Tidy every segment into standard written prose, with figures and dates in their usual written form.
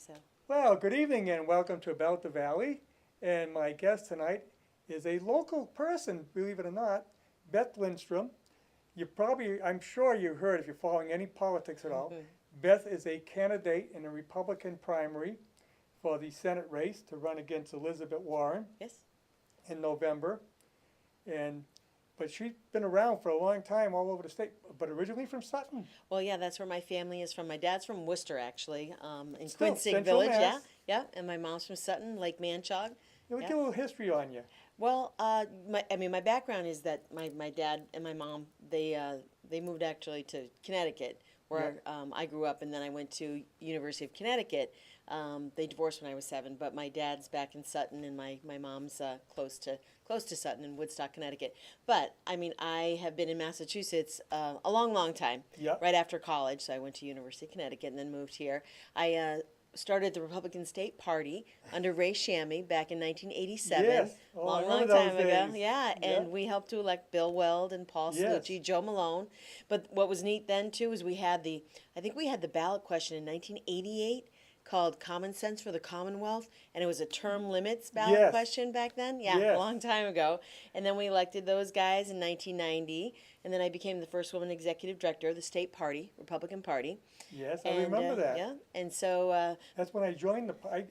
So, Well, good evening and welcome to About the Valley. And my guest tonight is a local person, believe it or not, Beth Lindstrom. I'm sure you heard if you're following any politics at all, Beth is a candidate in a Republican primary for the Senate race to run against Elizabeth Warren yes. in November. And but she's been around for a long time all over the state, but originally from Sutton. Well, yeah, that's where my family is from. My dad's from Worcester, actually, in Still, Quincy Central Village. Yeah, Mass. yeah. And my mom's from Sutton, Lake Manchog. We'll Yeah. get a little history on you. Well, my background is that my dad and my mom, they moved actually to Connecticut, where I grew up, and then I went to University of Connecticut. They divorced when I was 7, but my dad's back in Sutton, and my mom's close to Sutton in Woodstock, Connecticut. But I mean, I have been in Massachusetts a long, long time. Yeah. Right after college, so I went to University of Connecticut and then moved here. I started the Republican State Party under Ray Shammy back in 1987. Yes. Oh, I long, remember long those time ago. days. Yeah, and we helped to elect Bill Weld and Paul Yes. Cellucci, Joe Malone. But what was neat then too is I think we had the ballot question in 1988 called Common Sense for the Commonwealth, and it was a term limits ballot Yes. question back then. Yeah, Yes. a long time ago. And then we elected those guys in 1990, and then I became the first woman executive director of the state party, Republican Party. Yes, I And, remember that. Yeah, and so That's when I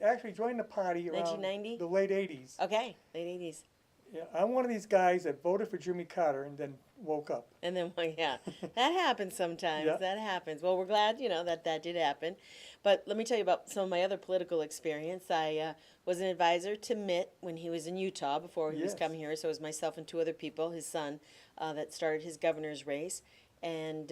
actually joined the party around 1990? the late 80s. okay, late 80s. Yeah, I'm one of these guys that voted for Jimmy Carter and then woke up. And then, well, yeah, that happens sometimes. Yeah. That happens. Well, we're glad, that did happen. But let me tell you about some of my other political experience. I was an advisor to Mitt when he was in Utah before he was Yes. coming here. So it was myself and 2 other people, his son, that started his governor's race. And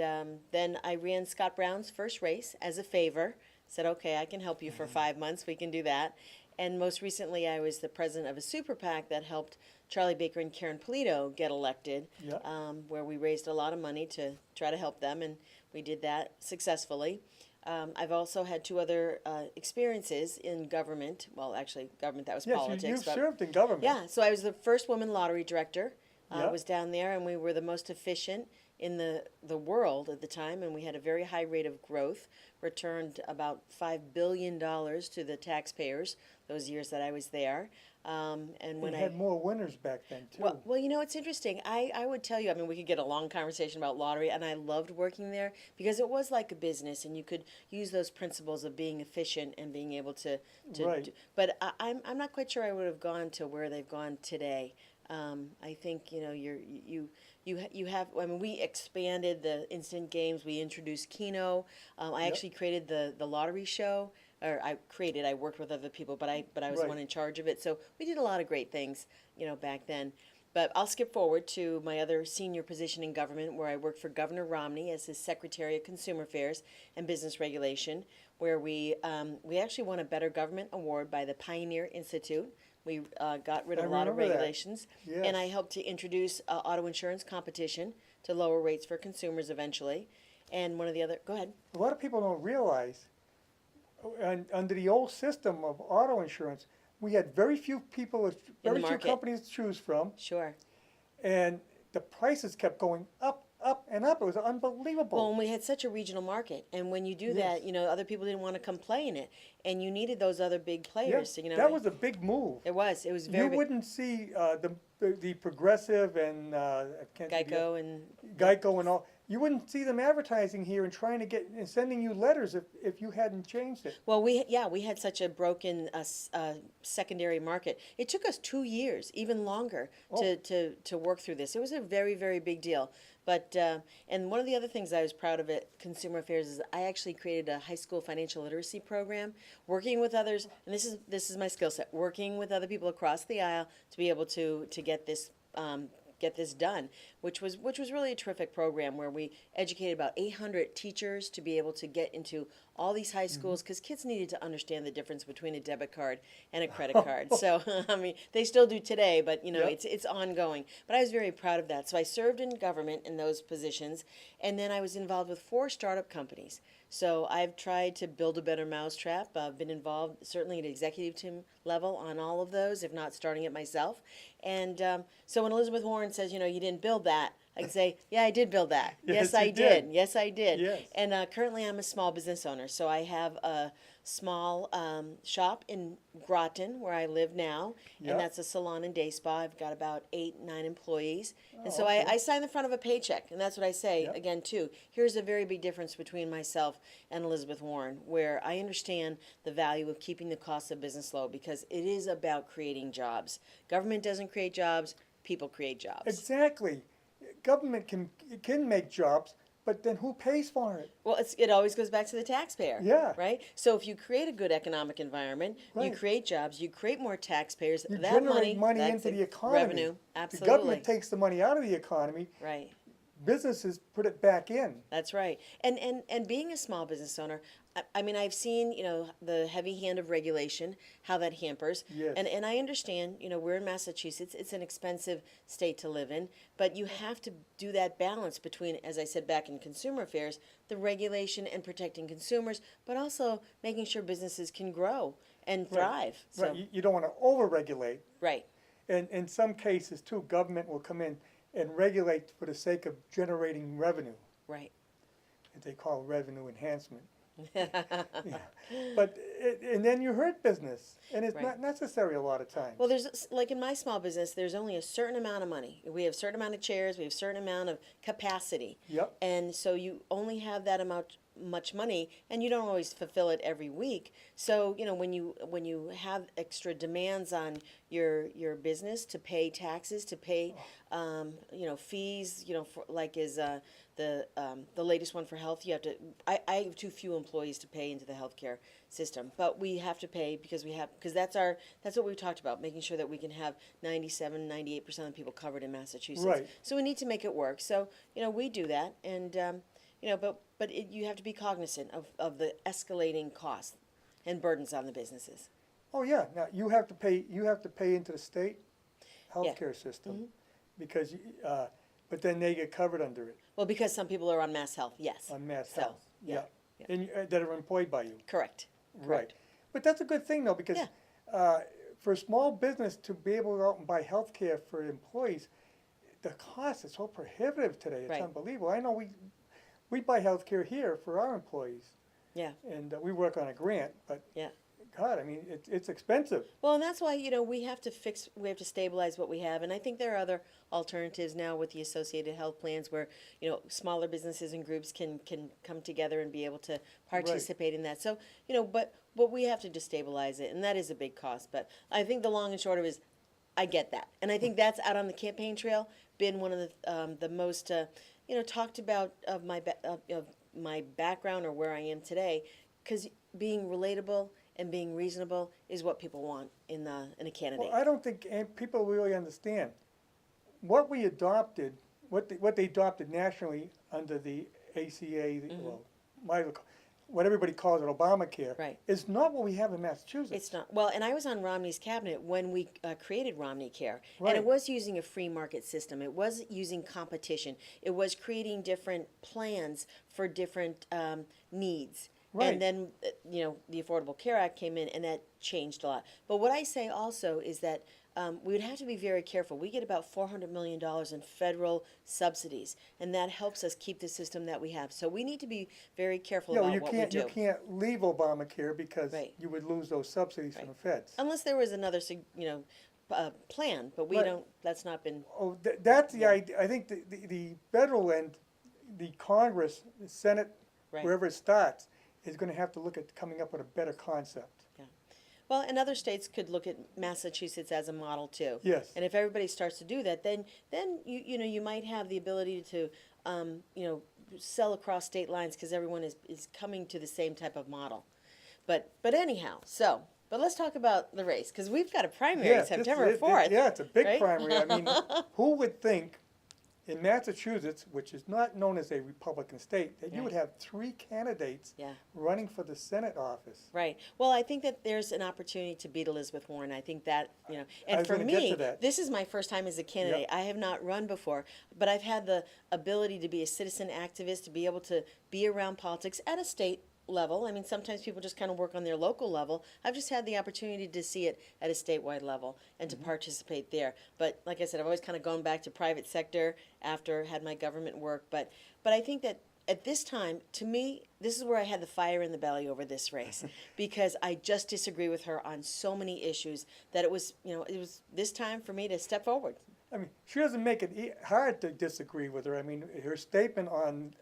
then I ran Scott Brown's first race as a favor. Said, okay, I can help you for 5 months. We can do that. And most recently, I was the president of a super PAC that helped Charlie Baker and Karen Polito get elected, Yeah. where we raised a lot of money to try to help them, and we did that successfully. I've also had 2 other experiences in government. Well, actually, government, that was Yes, politics. you've but served in government. yeah, so I was the first woman lottery director. Yeah. Was down there, and we were the most efficient in the world at the time, and we had a very high rate of growth, returned about $5 billion to the taxpayers those years that I was there. And when You had more winners back then, too. well, it's interesting. I would tell you, I mean, we could get a long conversation about lottery, and I loved working there because it was like a business, and you could use those principles of being efficient and being able to Right. but I'm not quite sure I would have gone to where they've gone today. I think, you have, I mean, we expanded the instant games. We introduced Keno. I Yep. actually created the lottery show. Or I worked with other people, but I was the Right. one in charge of it. So we did a lot of great things, back then. But I'll skip forward to my other senior position in government, where I worked for Governor Romney as his Secretary of Consumer Affairs and Business Regulation, where we actually won a Better Government Award by the Pioneer Institute. We got rid of I a lot of remember that. regulations, Yes. and I helped to introduce auto insurance competition to lower rates for consumers eventually. And one of the other, go ahead. A lot of people don't realize, under the old system of auto insurance, we had very few people, very few market. companies to choose from, Sure. and the prices kept going up, and up. It was unbelievable. Well, and we had such a regional market, and when you do that, Yes. other people didn't want to come play in it, and you needed those other big Yeah, players. that was a big move. It was very You big. wouldn't see the Progressive and I can't think of Geico and Geico and all. You wouldn't see them advertising here and trying to get and sending you letters if you hadn't changed it. well, we had such a broken secondary market. It took us 2 years, even longer, to work through this. It was a very, very big deal. But and one of the other things I was proud of at Consumer Affairs is I actually created a high school financial literacy program, working with others, and this is my skill set, working with other people across the aisle to be able to get this done, which was really a terrific program where we educated about 800 teachers to be able to get into all these high schools because kids needed to understand the difference between a debit card and a credit card. So I mean, they still do today, but Yep. it's ongoing. But I was very proud of that. So I served in government in those positions, and then I was involved with 4 startup companies. So I've tried to build a better mousetrap. I've been involved certainly at executive team level on all of those, if not starting it myself. And so when Elizabeth Warren says, you didn't build that, I can say, yeah, I did build that. Yes, Yes, I you did. did. Yes, I did. Yes. And currently, I'm a small business owner, so I have a small shop in Groton where I live now, Yeah. and that's a salon and day spa. I've got about 8, 9 employees, and Oh, so okay. I sign the front of a paycheck, and that's what I say Yep. again too. Here's a very big difference between myself and Elizabeth Warren, where I understand the value of keeping the cost of business low because it is about creating jobs. Government doesn't create jobs; people create jobs. Exactly. Government can make jobs, but then who pays for it? Well, it always goes back to the taxpayer. Yeah. Right? So if you create a good economic environment, you Right. create jobs, you create more taxpayers, You that generate money that's into the economy. revenue. The Absolutely. government takes the money out of the economy. Right. Businesses put it back in. That's right. And being a small business owner, I mean, I've seen, the heavy hand of regulation, how that hampers. Yes. And I understand, we're in Massachusetts. It's an expensive state to live in, but you have to do that balance between, as I said back in consumer affairs, the regulation and protecting consumers, but also making sure businesses can grow and thrive. So, Right. You don't want to overregulate. right. And in some cases, too, government will come in and regulate for the sake of generating revenue. Right. That they call revenue enhancement. Yeah. But and then you hurt business, and it's Right. not necessary a lot of times. Well, there's like in my small business, there's only a certain amount of money. We have a certain amount of chairs, we have a certain amount of capacity. Yep. And so you only have that amount much money and you don't always fulfill it every week. So, when you have extra demands on your business to pay taxes, to pay fees, for, like is the latest one for health, you have to I have too few employees to pay into the healthcare system, but we have to pay because that's what we talked about, making sure that we can have 97-98% of the people covered in Massachusetts. Right. So we need to make it work. So we do that, and you have to be cognizant of the escalating costs and burdens on the businesses. Oh yeah. Now you have to pay. You have to pay into the state healthcare system because, but then they get covered under it Well, because some people are on Mass Health, yes. on Mass So, Health. yeah, yeah. And that are employed by you. Correct. Right. But that's a good thing though, because for a small business to be able to go out and buy health care for employees, the cost is so prohibitive today. It's Right. unbelievable. I know we buy health care here for our employees, Yeah, and we work on a grant, but yeah. God, I mean, it's expensive. Well, and that's why, we have to stabilize what we have. And I think there are other alternatives now with the associated health plans where, smaller businesses and groups can come together and be able to participate in that. So, but we have to destabilize it, and that is a big cost. But I think the long and short of it is, I get that. And I think that's out on the campaign trail been one of the most, talked about of my background or where I am today, because being relatable and being reasonable is what people want in a candidate. Well, I don't think people really understand what we adopted, what they adopted nationally under the ACA, what everybody calls it Obamacare, Right. is not what we have in Massachusetts. It's not. Well, and I was on Romney's cabinet when we created Romney Care. And Right. it was using a free market system. It was using competition. It was creating different plans for different needs. Right. And then, the Affordable Care Act came in, and that changed a lot. But what I say also is that we would have to be very careful. We get about $400 million in federal subsidies, and that helps us keep the system that we have. So we need to be very careful Yeah, well, about you what can't we do. you can't leave Obamacare because Right. you would lose those subsidies from the feds. Unless there was another, plan, but we Right. don't. That's not been. Oh, that's the idea. I think the federal end, the Congress, the Senate, Right. wherever it starts, is going to have to look at coming up with a better concept. Well, and other states could look at Massachusetts as a model too. Yes. And if everybody starts to do that, then you might have the ability to sell across state lines because everyone is coming to the same type of model. But anyhow, but let's talk about the race because we've got a primary Yeah, September 4th. yeah, it's a big right? primary. I mean, who would think in Massachusetts, which is not known as a Republican state, that you would have 3 candidates Yeah. running for the Senate office? Right. Well, I think that there's an opportunity to beat Elizabeth Warren. I think that, I and was for gonna get me, to that. this is my first time as a candidate. Yep. I have not run before, but I've had the ability to be a citizen activist, to be able to be around politics at a state level. I mean, sometimes people just kind of work on their local level. I've just had the opportunity to see it at a statewide level and to participate there. But like I said, I've always kind of gone back to private sector after had my government work. But I think that at this time, to me, this is where I had the fire in the belly over this race because I just disagree with her on so many issues that it was this time for me to step forward. I mean, she doesn't make it hard to disagree with her. I mean, her statement on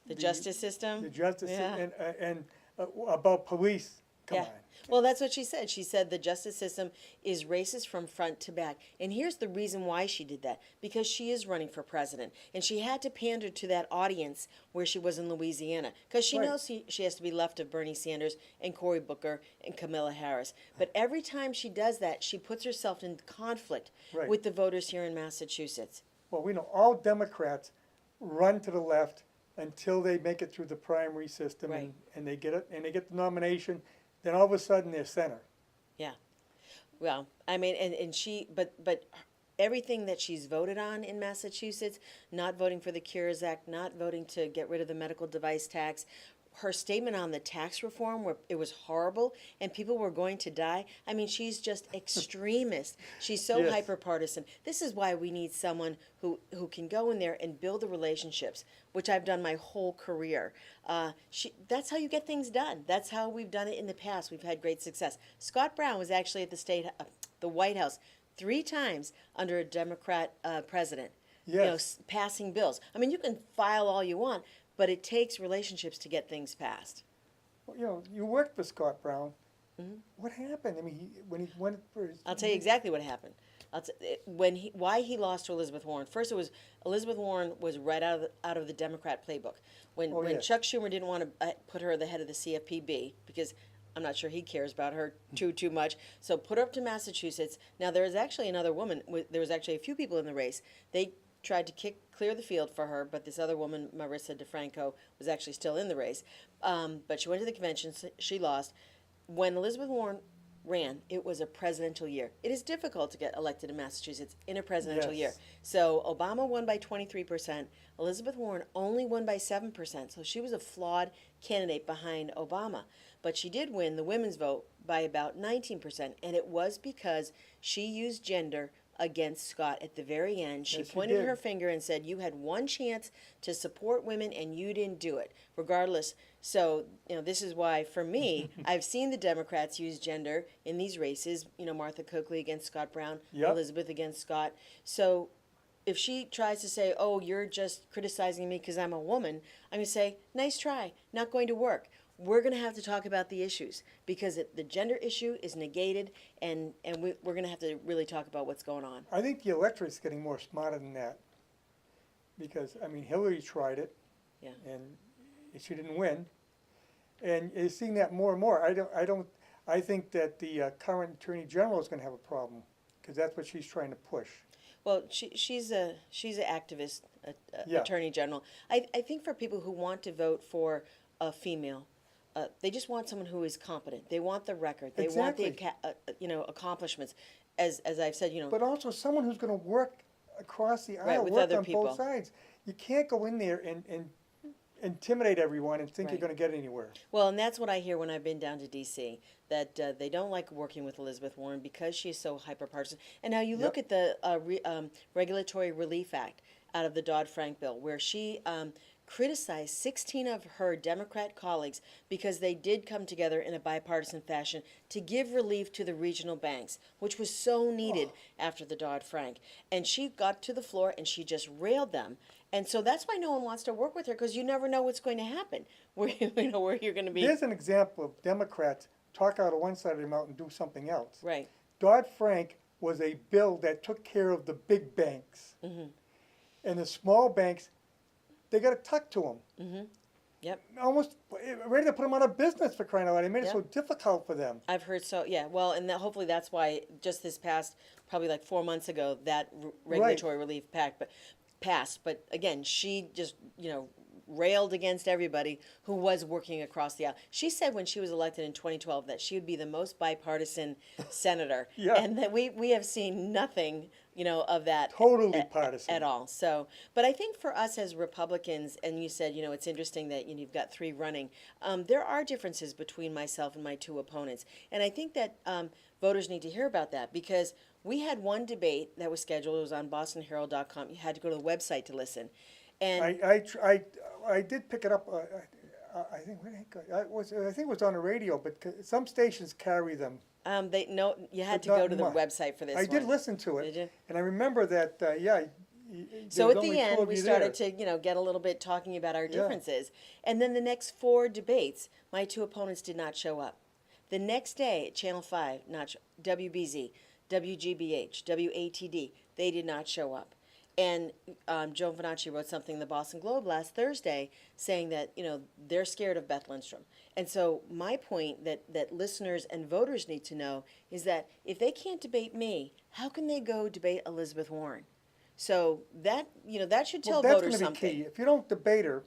The justice system. the justice Yeah. and about police. Come on. Well, that's what she said. She said the justice system is racist from front to back. And here's the reason why she did that. Because she is running for president. And she had to pander to that audience where she was in Louisiana. Because she Right. knows she has to be left of Bernie Sanders and Cory Booker and Kamala Harris. But every time she does that, she puts herself in conflict Right. with the voters here in Massachusetts. Well, we know all Democrats run to the left until they make it through the primary system Right. and they get it and they get the nomination. Then all of a sudden they're center. Yeah. Well, I mean, and she, but everything that she's voted on in Massachusetts, not voting for the Cures Act, not voting to get rid of the medical device tax, her statement on the tax reform where it was horrible and people were going to die. I mean, she's just extremist. She's so Yes. hyper partisan. This is why we need someone who can go in there and build the relationships, which I've done my whole career. That's how you get things done. That's how we've done it in the past. We've had great success. Scott Brown was actually at the White House 3 times under a Democrat president. Yes. Passing bills. I mean, you can file all you want, but it takes relationships to get things passed. Well, you worked for Scott Brown. What happened? I mean, when he went for his... I'll tell you exactly what happened. Why he lost to Elizabeth Warren. First, it was Elizabeth Warren was right out of the Democrat playbook. When yeah. Chuck Schumer didn't want to put her at the head of the CFPB because I'm not sure he cares about her too much. So put her up to Massachusetts. Now there is actually another woman. There was actually a few people in the race. They tried to clear the field for her, but this other woman, Marissa DeFranco, was actually still in the race. But she went to the convention. She lost. When Elizabeth Warren ran, it was a presidential year. It is difficult to get elected in Massachusetts in a presidential Yes. year. So Obama won by 23%. Elizabeth Warren only won by 7%. So she was a flawed candidate behind Obama. But she did win the women's vote by about 19%. And it was because she used gender against Scott at the very end. She Yes, she pointed did. her finger and said, you had one chance to support women and you didn't do it, regardless. So, this is why, for me, I've seen the Democrats use gender in these races, Martha Coakley against Scott Brown, Yep. Elizabeth against Scott. So if she tries to say, oh, you're just criticizing me because I'm a woman, I'm going to say, nice try, not going to work. We're going to have to talk about the issues because the gender issue is negated, and we're going to have to really talk about what's going on. I think the electorate's getting more smarter than that. Because, I mean, Hillary tried it. Yeah. And she didn't win. And you're seeing that more and more. I think that the current Attorney General is going to have a problem. Because that's what she's trying to push. Well, she's an activist, Yeah. attorney general. I think for people who want to vote for a female, they just want someone who is competent. They want the record. They Exactly. want the accomplishments. As I've said, But also someone who's going to work across the aisle, with work other on people. both sides. You can't go in there and intimidate everyone and think Right. you're going to get anywhere. Well, and that's what I hear when I've been down to D.C., that they don't like working with Elizabeth Warren because she's so hyper-partisan. And now you look Yep. at the Regulatory Relief Act out of the Dodd-Frank bill, where she criticized 16 of her Democrat colleagues because they did come together in a bipartisan fashion to give relief to the regional banks, which was so needed after the Dodd-Frank. And she got to the floor and she just railed them. And so that's why no one wants to work with her, because you never know what's going to happen, where where you're going to be. There's an example of Democrats talk out of one side of their mouth and do something else. Right. Dodd-Frank was a bill that took care of the big banks. Mm-hmm. And the small banks, they got it tucked to them. Mm-hmm. Yep. Almost ready to put them out of business, for crying out loud. They made it Yep. so difficult for them. I've heard so, yeah. Well, and hopefully that's why just this past, probably like 4 months ago, that regulatory relief pact passed. But again, she just, railed against everybody who was working across the aisle. She said when she was elected in 2012 that she would be the most bipartisan senator, Yeah. and that we have seen nothing, of that Totally partisan. at all. So, but I think for us as Republicans, and you said, it's interesting that you've got three running. There are differences between myself and my two opponents, and I think that voters need to hear about that because we had one debate that was scheduled. It was on BostonHerald.com. You had to go to the website to listen, and I did pick it up. I think I think it was on the radio, but some stations carry them. you had But to go not to the much. website for this. I did one. listen to it, Did you? and I remember that. So there at was the only two end, of we you started there. to, get a little bit talking about our differences. And then the next four debates, my two opponents did not show up. The next day at Channel 5, WBZ, WGBH, WATD, they did not show up. And Joan Venacci wrote something in the Boston Globe last Thursday saying that, they're scared of Beth Lindstrom. And so my point that listeners and voters need to know is that if they can't debate me, how can they go debate Elizabeth Warren? So that should tell Well, voters that's going to be something. key. If you don't debate her,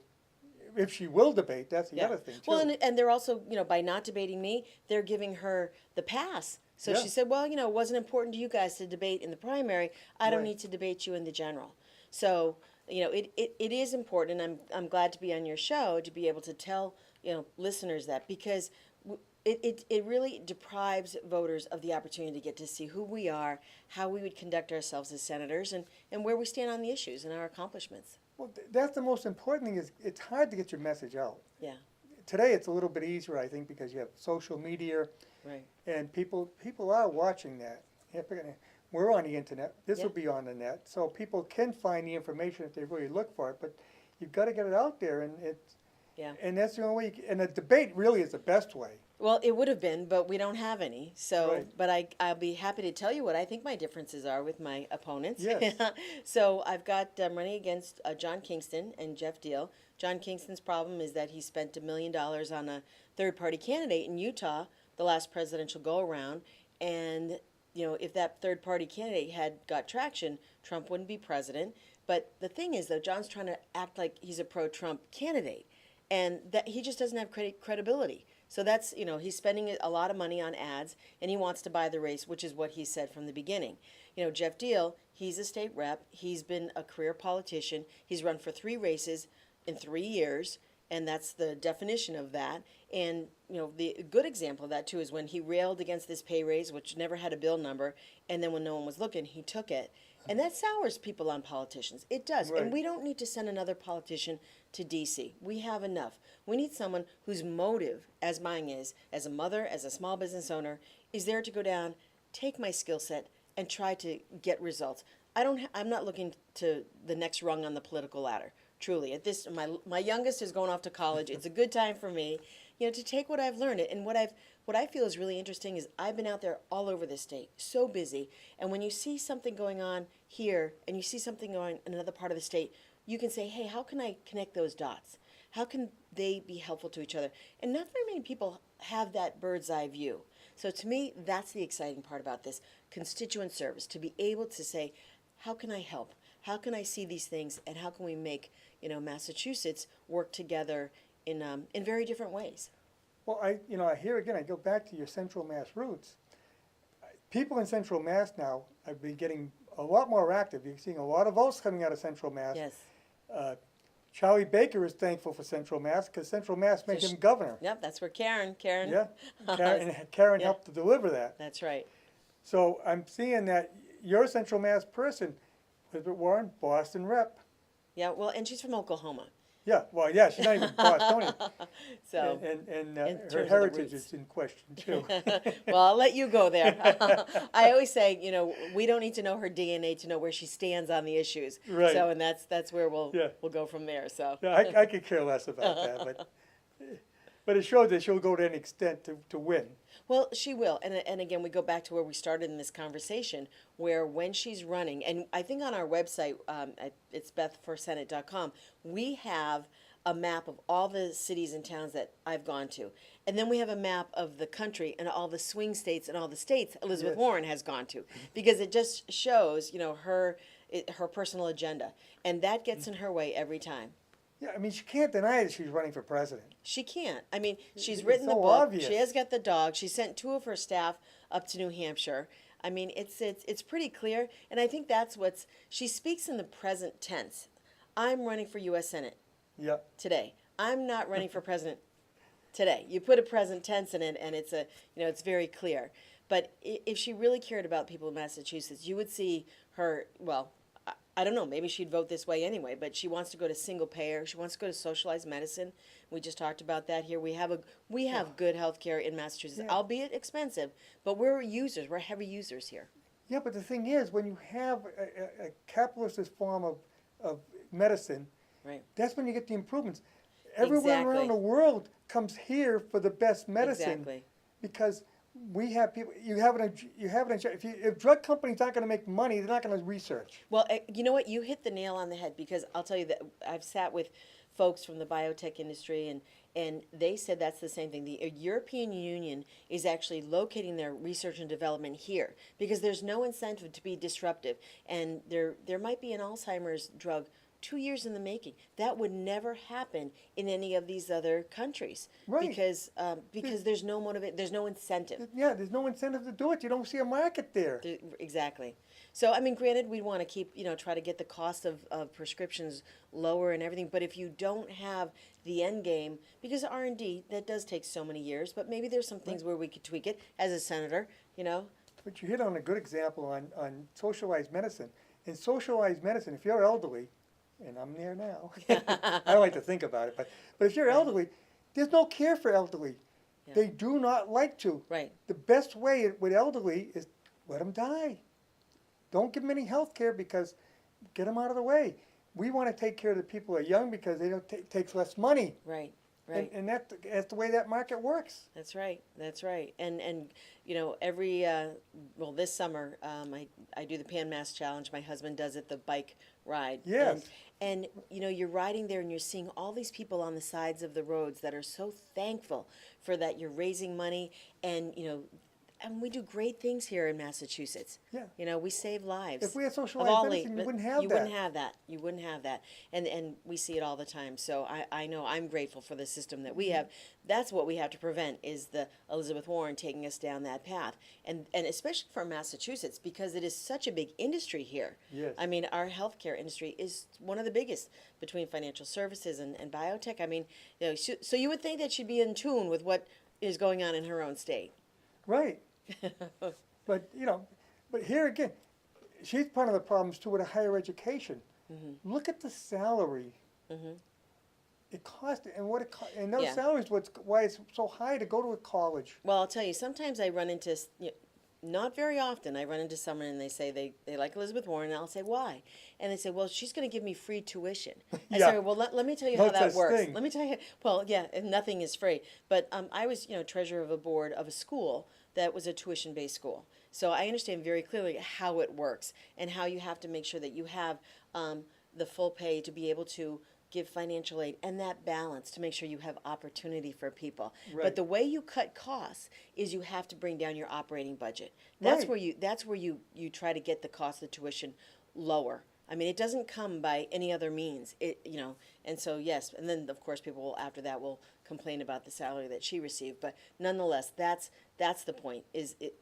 if she will debate, that's the Yeah. other thing too. Well, and they're also, by not debating me, they're giving her the pass. So Yeah. she said, well, it wasn't important to you guys to debate in the primary. I don't Right. need to debate you in the general. So, it is important, and I'm glad to be on your show to be able to tell, listeners that because it really deprives voters of the opportunity to get to see who we are, how we would conduct ourselves as senators, and where we stand on the issues and our accomplishments. Well, that's the most important thing is it's hard to get your message out. Yeah, Today it's a little bit easier, I think, because you have social media right. and people are watching that. We're on the internet. This Yeah. will be on the net, so people can find the information if they really look for it. But you've got to get it out there, Yeah. and that's the only way. And a debate really is the best way. Well, it would have been, but we don't have any. So, Right. but I'll be happy to tell you what I think my differences are with my opponents. Yes. So I've got running against John Kingston and Jeff Deal. John Kingston's problem is that he spent $1 million on a third-party candidate in Utah the last presidential go-around, and if that third-party candidate had got traction, Trump wouldn't be president. But the thing is, though, John's trying to act like he's a pro-Trump candidate, and that he just doesn't have credibility. So that's, he's spending a lot of money on ads, and he wants to buy the race, which is what he said from the beginning. Jeff Deal, he's a state rep. He's been a career politician. He's run for 3 races in 3 years, and that's the definition of that. And, the good example of that, too, is when he railed against this pay raise, which never had a bill number, and then when no one was looking, he took it. And that sours people on politicians. It does. Right. And we don't need to send another politician to D.C. We have enough. We need someone whose motive, as mine is, as a mother, as a small business owner, is there to go down, take my skill set, and try to get results. I'm not looking to the next rung on the political ladder. Truly, at this, my youngest is going off to college. It's a good time for me, to take what I've learned. And what I feel is really interesting is I've been out there all over the state, so busy. And when you see something going on here and you see something going in another part of the state, you can say, hey, how can I connect those dots? How can they be helpful to each other? And not very many people have that bird's eye view. So to me, that's the exciting part about this constituent service, to be able to say, how can I help? How can I see these things, and how can we make Massachusetts work together in very different ways? Well, I here again, I go back to your Central Mass roots. People in Central Mass now have been getting a lot more active. You're seeing a lot of votes coming out of Central Mass. Yes. Charlie Baker is thankful for Central Mass because Central Mass made him governor. Yep, that's where Karen. Yeah, Karen Yeah. helped to deliver that. That's right. So I'm seeing that you're a Central Mass person. Elizabeth Warren, Boston rep. Yeah, well, and she's from Oklahoma. Yeah, well, yeah, she's not even Bostonian. So, and in terms her of the heritage roots. is in question too. well, I'll let you go there. I always say, we don't need to know her DNA to know where she stands on the issues. Right. So, and that's where we'll Yeah. go from there. So, Yeah, I could care less about that, but it shows that she'll go to an extent to win. well, she will. And again, we go back to where we started in this conversation, where when she's running, and I think on our website, it's bethforsenate.com, we have a map of all the cities and towns that I've gone to. And then we have a map of the country and all the swing states and all the states Elizabeth Yes. Warren has gone to, because it just shows, her personal agenda. And that gets in her way every time. Yeah, I mean, she can't deny that she's running for president. She can't. I mean, she's It's written the so book. obvious. She has got the dog. She sent two of her staff up to New Hampshire. I mean, it's pretty clear, and I think that's what's. She speaks in the present tense. I'm running for U.S. Senate Yeah, today. I'm not running for president today. You put a present tense in it, and it's a it's very clear. But if she really cared about people in Massachusetts, you would see her. Well, I don't know. Maybe she'd vote this way anyway. But she wants to go to single payer. She wants to go to socialized medicine. We just talked about that here. We have good health care in Massachusetts, Yeah. albeit expensive. But we're users. We're heavy users here. yeah, but the thing is, when you have a capitalist form of medicine, Right. that's when you get the improvements. Everyone Exactly. around the world comes here for the best medicine Exactly. because we have people. You have if drug companies aren't going to make money, they're not going to research. Well, you know what? You hit the nail on the head because I'll tell you that I've sat with folks from the biotech industry and they said that's the same thing. The European Union is actually locating their research and development here because there's no incentive to be disruptive. And there might be an Alzheimer's drug 2 years in the making. That would never happen in any of these other countries Right. because there's no there's no incentive. Yeah, there's no incentive to do it. You don't see a market there. Exactly. So, I mean, granted, we'd want to keep, try to get the cost of prescriptions lower and everything. But if you don't have the end game, because R&D, that does take so many years, but maybe there's some things where we could tweak it as a senator. But you hit on a good example on socialized medicine. In socialized medicine, if you're elderly, and I'm there now, I don't like to think about it, but if you're elderly, there's no care for elderly. Yeah. They do not like to. Right. The best way with elderly is let them die. Don't give them any health care because get them out of the way. We want to take care of the people who are young because they don't takes less money. Right. Right. And that's the way that market works. That's right. That's right. And every this summer I do the Pan Mass Challenge. My husband does it, the bike ride. Yes. And you're riding there and you're seeing all these people on the sides of the roads that are so thankful for that. You're raising money and and we do great things here in Massachusetts. Yeah. We save lives. If we had of socialized all medicine, age, you but wouldn't have you that. wouldn't have that. You wouldn't have that. And we see it all the time. So I know I'm grateful for the system that we have. That's what we have to prevent is the Elizabeth Warren taking us down that path. And especially for Massachusetts because it is such a big industry here. Yes. I mean, our healthcare industry is one of the biggest between financial services and biotech. I mean, so you would think that she'd be in tune with what is going on in her own state. Right. But but here again, she's part of the problems too with a higher education. Mm-hmm. Look at the salary. Mm-hmm. It costs, and what it and those Yeah. salaries, why it's so high to go to a college. Well, I'll tell you, sometimes I run into, not very often, I run into someone and they say they like Elizabeth Warren, and I'll say, why? And they say, well, she's going to give me free tuition. I Yeah. say, well, let me tell you No how that such works. thing. Let me tell you, well, yeah, and nothing is free. But I was, treasurer of a board of a school that was a tuition-based school. So I understand very clearly how it works and how you have to make sure that you have the full pay to be able to give financial aid and that balance to make sure you have opportunity for people. Right. But the way you cut costs is you have to bring down your operating budget. That's Right. where you try to get the cost of tuition lower. I mean, it doesn't come by any other means. And so yes, and then of course people will after that will complain about the salary that she received. But nonetheless, that's the point.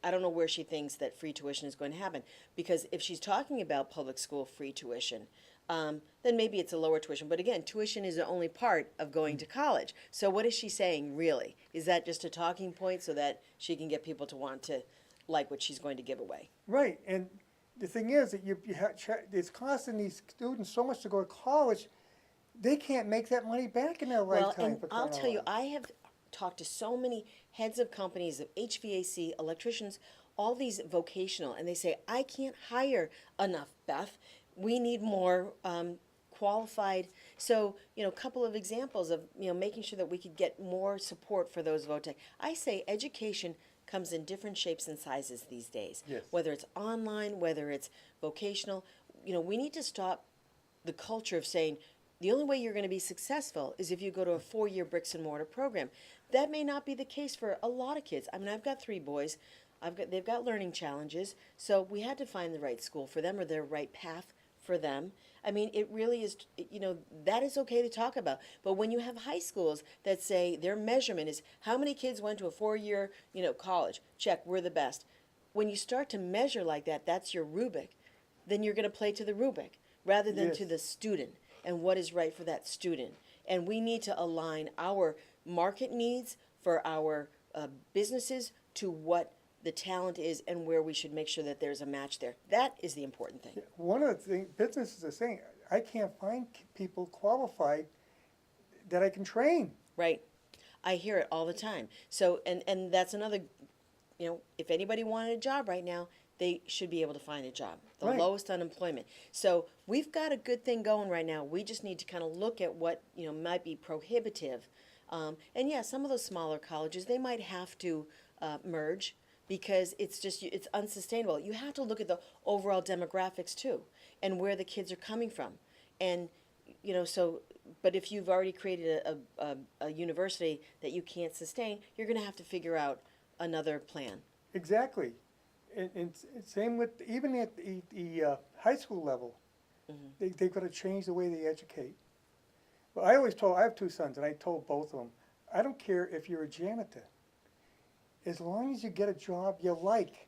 I don't know where she thinks that free tuition is going to happen because if she's talking about public school free tuition, then maybe it's a lower tuition. But again, tuition is the only part of going to college. So what is she saying really? Is that just a talking point so that she can get people to want to like what she's going to give away? Right, and the thing is that it's costing these students so much to go to college, they can't make that money back in their Well, lifetime. and for I'll crying out tell you, loud. I have talked to so many heads of companies, of HVAC, electricians, all these vocational, and they say, I can't hire enough, Beth. We need more qualified. So, a couple of examples of, making sure that we could get more support for those VOTEC. I say education comes in different shapes and sizes these days. Yes. Whether it's online, whether it's vocational. We need to stop the culture of saying, the only way you're going to be successful is if you go to a 4-year bricks and mortar program. That may not be the case for a lot of kids. I mean, I've got 3 boys. They've got learning challenges. So we had to find the right school for them or their right path for them. I mean, it really is, you know, that is okay to talk about. But when you have high schools that say their measurement is how many kids went to a 4-year, you know, college, check, we're the best. When you start to measure like that, that's your rubric, then you're going to play to the rubric rather than Yes. to the student and what is right for that student. And we need to align our market needs for our businesses to what the talent is and where we should make sure that there's a match there. That is the important thing. One of the things businesses are saying, I can't find people qualified that I can train. Right. I hear it all the time. So, and that's another, you know, if anybody wanted a job right now, they should be able to find a job. The Right. lowest unemployment. So we've got a good thing going right now. We just need to kind of look at what, you know, might be prohibitive. And yeah, some of those smaller colleges, they might have to merge because it's just, it's unsustainable. You have to look at the overall demographics too and where the kids are coming from. And, you know, so, but if you've already created a university that you can't sustain, you're going to have to figure out another plan. Exactly. And same with, even at the high school level, they've got to change the way they educate. Well, I always told, I have 2 sons, and I told both of them, I don't care if you're a janitor. As long as you get a job you like,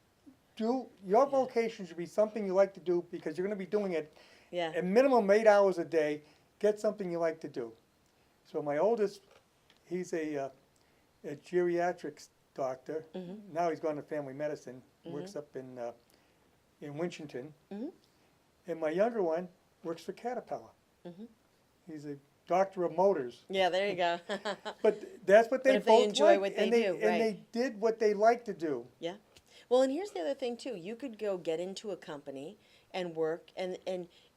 your vocation should be something you like to do because you're going to be doing it Yeah. a minimum 8 hours a day. Get something you like to do. So my oldest, he's a geriatrics doctor. Now he's gone to family medicine. Works up in Winchendon. And my younger one works for Caterpillar. He's a doctor of motors. Yeah, there you go. But that's what they But if both they enjoy like, what they and do, and right. they did what they like to do. Yeah. Well, and here's the other thing too. You could go get into a company and work and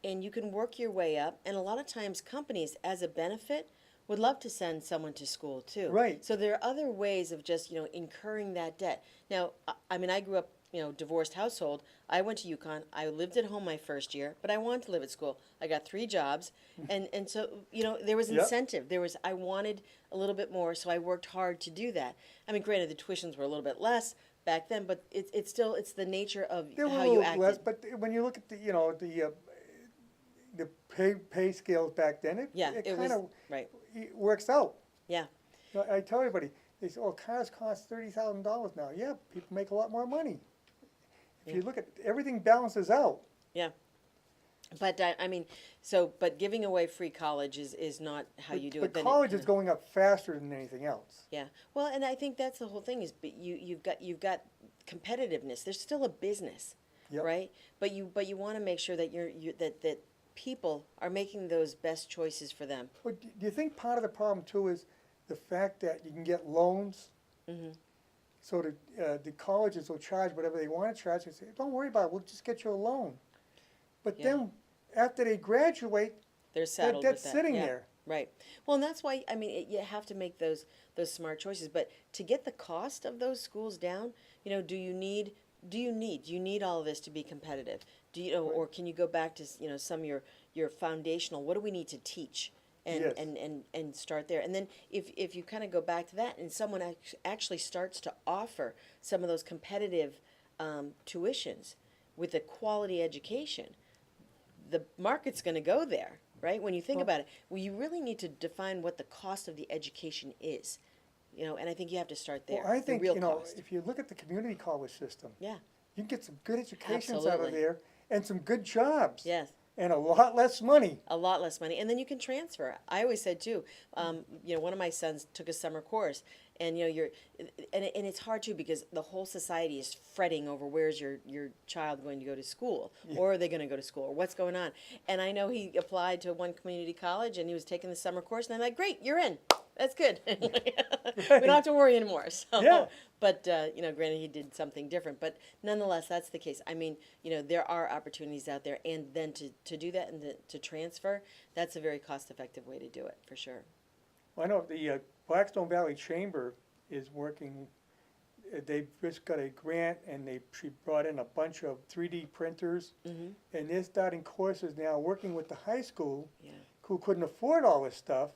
you can work your way up. And a lot of times companies as a benefit would love to send someone to school too. Right. So there are other ways of just, you know, incurring that debt. Now, I mean, I grew up, you know, divorced household. I went to UConn. I lived at home my first year, but I wanted to live at school. I got 3 jobs. And so, you know, there was Yep. incentive. I wanted a little bit more, so I worked hard to do that. I mean, granted, the tuitions were a little bit less back then, but it's still, it's the nature of They were how a you little acted. less, but when you look at the pay scales back then, it It was, kind of right. works out. Yeah. You know, I tell everybody, they say, "Oh, cars cost $30,000 now." Yeah, people make a lot more money. If you look at everything, balances out. Yeah. But I mean, but giving away free college is not how you do it. But Then college is going up faster than anything else. Yeah. Well, and I think that's the whole thing is, but you've got competitiveness. There's still a business, Yep. right? But you want to make sure that that people are making those best choices for them. But do you think part of the problem too is the fact that you can get loans? So the colleges will charge whatever they want to charge. They say, "Don't worry about it. We'll just get you a loan." But Yeah. then after they graduate, They're saddled that's with that. sitting Yeah. there. Right. Well, and that's why, I mean, you have to make those smart choices. But to get the cost of those schools down, you know, do you need all of this to be competitive? Do you know, or can you go back to, you know, some of your foundational, what do we need to teach? And, Yes. and start there. And then if you kind of go back to that and someone actually starts to offer some of those competitive tuitions with a quality education, the market's going to go there, right? When you think about it, well, you really need to define what the cost of the education is, you know, and I think you have to start there. Well, I think, the real you know, cost. if you look at the community college system, Yeah. you can get some good educations out of Absolutely. there and some good jobs. Yes. And a lot less money. A lot less money, and then you can transfer. I always said too, you know, one of my sons took a summer course, and you know, and it's hard too because the whole society is fretting over where's your child going to go to school, or are they going to go to school, or what's going on. And I know he applied to one community college, and he was taking the summer course, and I'm like, great, you're in. That's good. We don't have to worry anymore. So, Yeah. but you know, granted, he did something different. But nonetheless, that's the case. I mean, you know, there are opportunities out there, and then to do that and to transfer, that's a very cost-effective way to do it for sure. I know the Blackstone Valley Chamber is working. They've just got a grant, and she brought in a bunch of 3D printers, and they're starting courses now, working with the high school, Yeah, who couldn't afford all this stuff,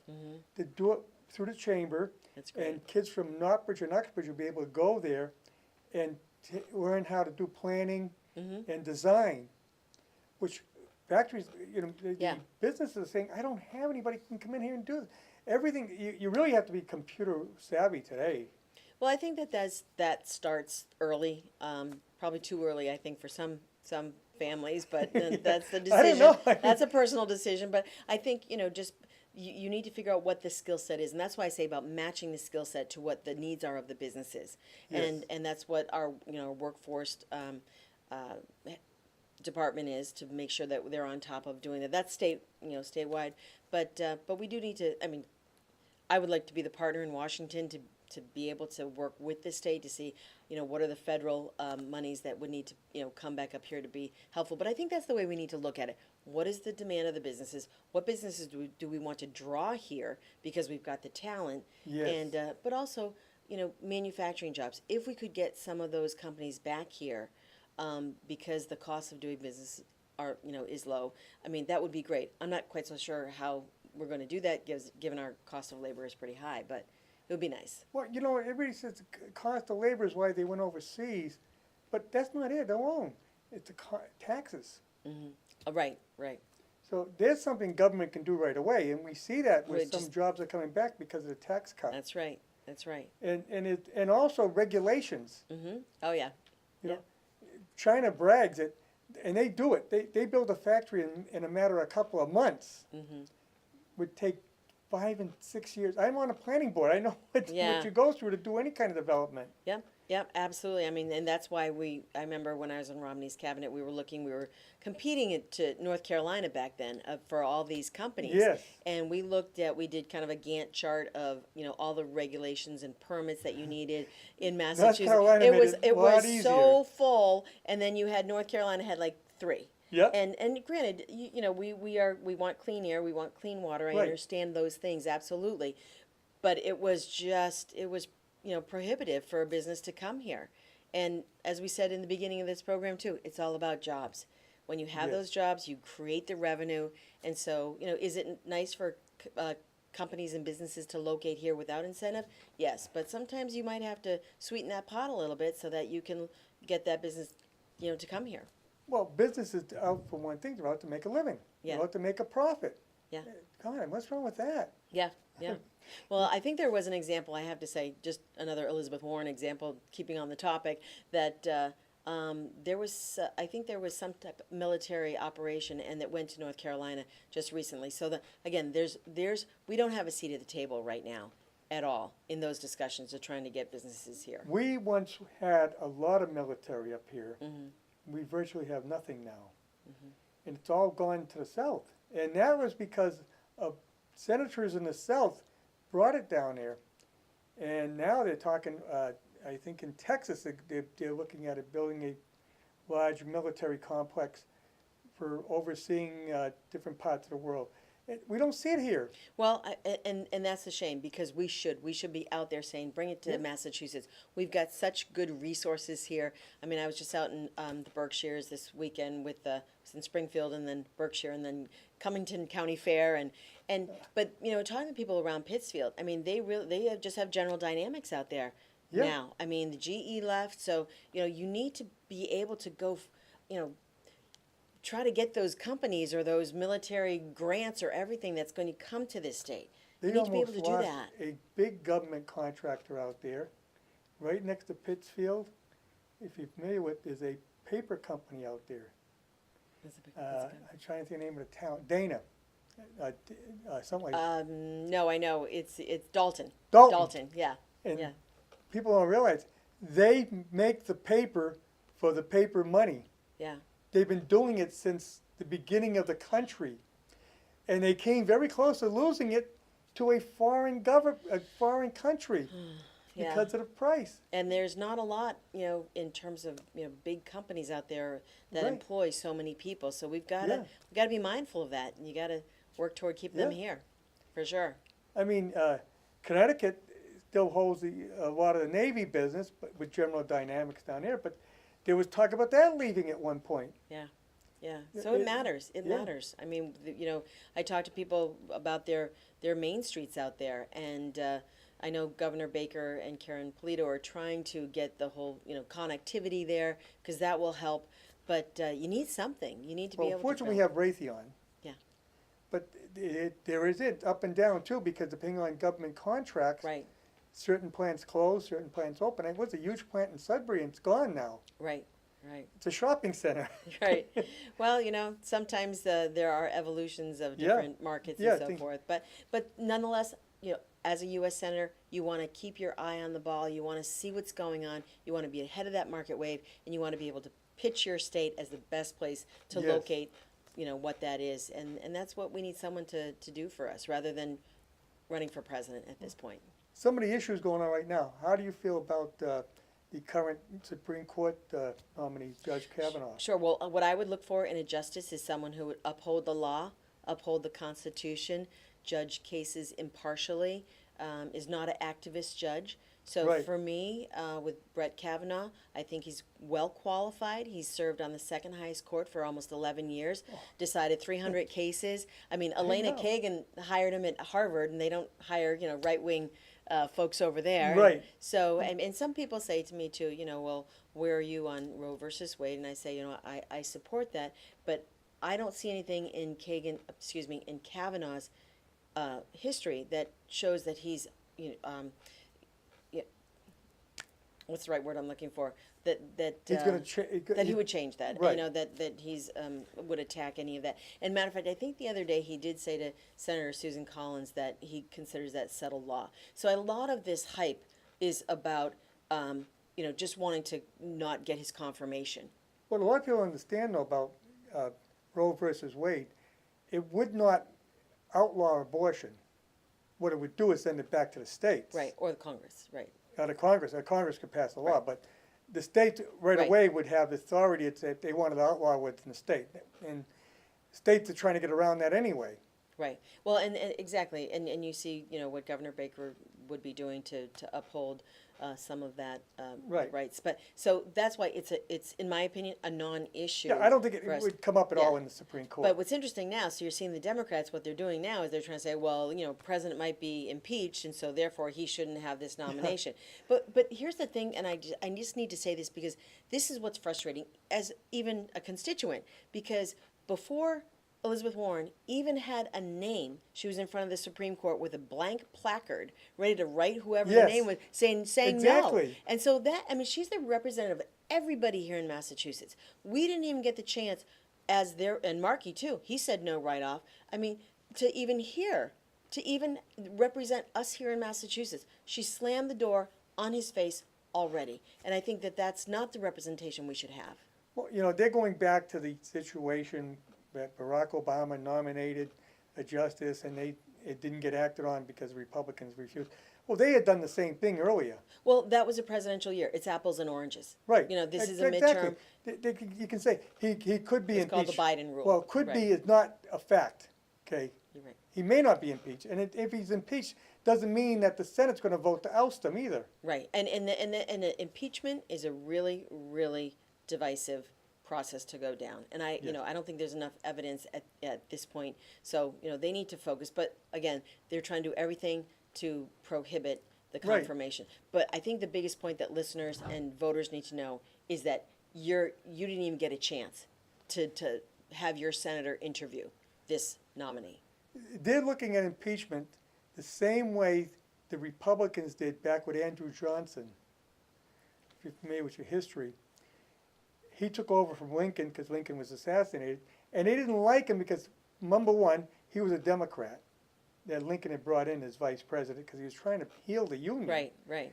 to do it through the chamber. that's great. And kids from Northbridge and Uxbridge will be able to go there and learn how to do planning and design, which factories, the Yeah. businesses are saying, I don't have anybody who can come in here and do this. Everything, you really have to be computer savvy today. Well, I think that starts early, probably too early, I think, for some families, but then that's the I don't decision. know. That's a personal decision, but I think, just you need to figure out what the skill set is, and that's why I say about matching the skill set to what the needs are of the businesses, Yes. and that's what our workforce uh, department is, to make sure that they're on top of doing that. That's statewide, but we do need to. I mean, I would like to be the partner in Washington to be able to work with the state to see, what are the federal monies that would need to, come back up here to be helpful. But I think that's the way we need to look at it. What is the demand of the businesses? What businesses do we want to draw here because we've got the talent? Yes. And but also, manufacturing jobs. If we could get some of those companies back here, because the cost of doing business is low. I mean, that would be great. I'm not quite so sure how we're going to do that, given our cost of labor is pretty high, but it would be nice. Well, everybody says the cost of labor is why they went overseas, but that's not it alone. It's the taxes. Mm-hmm. Oh, right. So there's something government can do right away, and we see that with Right, some jobs are coming back because of the tax cut. That's right. And also regulations. Mm-hmm. Oh, yeah. You know, China brags it, and they do it. They build a factory in a matter of a couple of months. Mm-hmm. Would take 5 and 6 years. I'm on a planning board. I know what you go through to do any kind of development. Yep, absolutely. I mean, and that's why I remember when I was in Romney's cabinet, we were competing to North Carolina back then for all these companies. Yes. And we did kind of a Gantt chart of, all the regulations and permits that you needed in Massachusetts. Carolina made it a lot so easier. full, and then North Carolina had like 3. Yep. And granted, we want clean air, we want clean water. I Right. understand those things absolutely, but it was prohibitive for a business to come here. And as we said in the beginning of this program too, it's all about jobs. When you have Yes. those jobs, you create the revenue. And so, is it nice for companies and businesses to locate here without incentive? Yes, but sometimes you might have to sweeten that pot a little bit so that you can get that business, to come here. Well, businesses out for one thing, they're out to make a living. Yeah. They're out to make a profit. Yeah. God, what's wrong with that? Yeah. Well, I think there was an example, I have to say, just another Elizabeth Warren example, keeping on the topic, that there was, I think there was some type of military operation and that went to North Carolina just recently. So again, we don't have a seat at the table right now at all in those discussions of trying to get businesses here. We once had a lot of military up here. Mm-hmm. We virtually have nothing now. Mm-hmm. And it's all gone to the south. And that was because of senators in the south brought it down there. And now they're talking, I think in Texas, they're looking at it, building a large military complex for overseeing different parts of the world. We don't see it here. Well, and that's a shame, because we should be out there saying, bring it to Massachusetts. We've got such good resources here. I mean, I was just out in the Berkshires this weekend was in Springfield and then Berkshire and then Cummington County Fair but talking to people around Pittsfield, I mean, they just have General Dynamics out there now. I mean, the GE left, so you need to be able to go, try to get those companies or those military grants or everything that's going to come to this state. You need to be able to do lost that. a big government contractor out there, right next to Pittsfield. If you're familiar with, there's a paper company out there. I'm trying to think the name of the town. Dana. Something like No, I know. It's Dalton. Dalton. Yeah. And Yeah. people don't realize they make the paper for the paper money. Yeah. They've been doing it since the beginning of the country. And they came very close to losing it to a foreign country because of the price. And there's not a lot, in terms of, big companies out there that Right. employ so many people. So we've got to be mindful of that. And you got to work toward keeping them here, for sure. I mean, Connecticut still holds a lot of the Navy business with General Dynamics down there, but there was talk about that leaving at one point. Yeah. So it matters. It matters. I mean, I talk to people about their main streets out there, and I know Governor Baker and Karen Polito are trying to get the whole, connectivity there, because that will help. but you need something. You need to be Well, able to fortunately, we build. have Raytheon. Yeah. But there is it up and down too, because depending on government contracts, Right, certain plants close, certain plants open. It was a huge plant in Sudbury, and it's gone now. right, right. It's a shopping center. Right. Well, sometimes there are evolutions of Yeah. different markets Yeah, and so things- forth. But nonetheless, as a U.S. senator, you want to keep your eye on the ball. You want to see what's going on. You want to be ahead of that market wave, and you want to be able to pitch your state as the best place to Yes. locate, what that is. And that's what we need someone to do for us, rather than running for president at this point. Some of the issues going on right now. How do you feel about the current Supreme Court nominee, Judge Kavanaugh? Sure. Well, what I would look for in a justice is someone who would uphold the law, uphold the Constitution, judge cases impartially, is not an activist judge. So Right. for me, with Brett Kavanaugh, I think he's well qualified. He's served on the second highest court for almost 11 years, decided 300 cases. I mean, Elena know. Kagan hired him at Harvard, and they don't hire, right-wing folks over there. Right. So, and some people say to me too, well, where are you on Roe versus Wade? And I say, I support that, but I don't see anything in in Kavanaugh's history that shows that he's, what's the right word I'm looking for? That He's going to that he would change that. Right. That he's would attack any of that. And matter of fact, I think the other day he did say to Senator Susan Collins that he considers that settled law. So a lot of this hype is about just wanting to not get his confirmation. What a lot of people understand though about Roe versus Wade, it would not outlaw abortion. What it would do is send it back to the states. Right, or the Congress, right. Congress could pass a law, Right. but the state right Right. away would have the authority to say if they wanted to outlaw what's in the state. And states are trying to get around that anyway. Right. Well, and exactly, and you see, what Governor Baker would be doing to uphold some of that Right. rights. But so that's why it's in my opinion a non-issue. Yeah, I don't think it for us. would come up at Yeah. all in the Supreme Court. But what's interesting now, so you're seeing the Democrats, what they're doing now is they're trying to say, well, president might be impeached, and so therefore he shouldn't have this nomination. But here's the thing, and I just need to say this because this is what's frustrating as even a constituent, because before Elizabeth Warren even had a name, she was in front of the Supreme Court with a blank placard, ready to write whoever the Yes. name was, saying no. Exactly. And so she's the representative of everybody here in Massachusetts. We didn't even get the chance, and Markey too, he said no right off. I mean, to even represent us here in Massachusetts. She slammed the door on his face already. And I think that that's not the representation we should have. Well, they're going back to the situation that Barack Obama nominated a justice and it didn't get acted on because Republicans refused. Well, they had done the same thing earlier. Well, that was a presidential year. It's apples and oranges. Right. This is a Exactly. midterm. You can say he could be It's called impeached. the Biden rule. Well, could Right. be is not a fact, okay? You're right. He may not be impeached. And if he's impeached, doesn't mean that the Senate's going to vote to oust him either. Right. And the impeachment is a really, really divisive process to go down. And I don't think there's enough evidence at this point. So, they need to focus. But again, they're trying to do everything to prohibit the Right. confirmation. But I think the biggest point that listeners and voters need to know is that you didn't even get a chance to have your senator interview this nominee. They're looking at impeachment the same way the Republicans did back with Andrew Johnson. If you're familiar with your history, he took over from Lincoln because Lincoln was assassinated, and they didn't like him because, number one, he was a Democrat that Lincoln had brought in as vice president because he was trying to heal the Union. Right, right.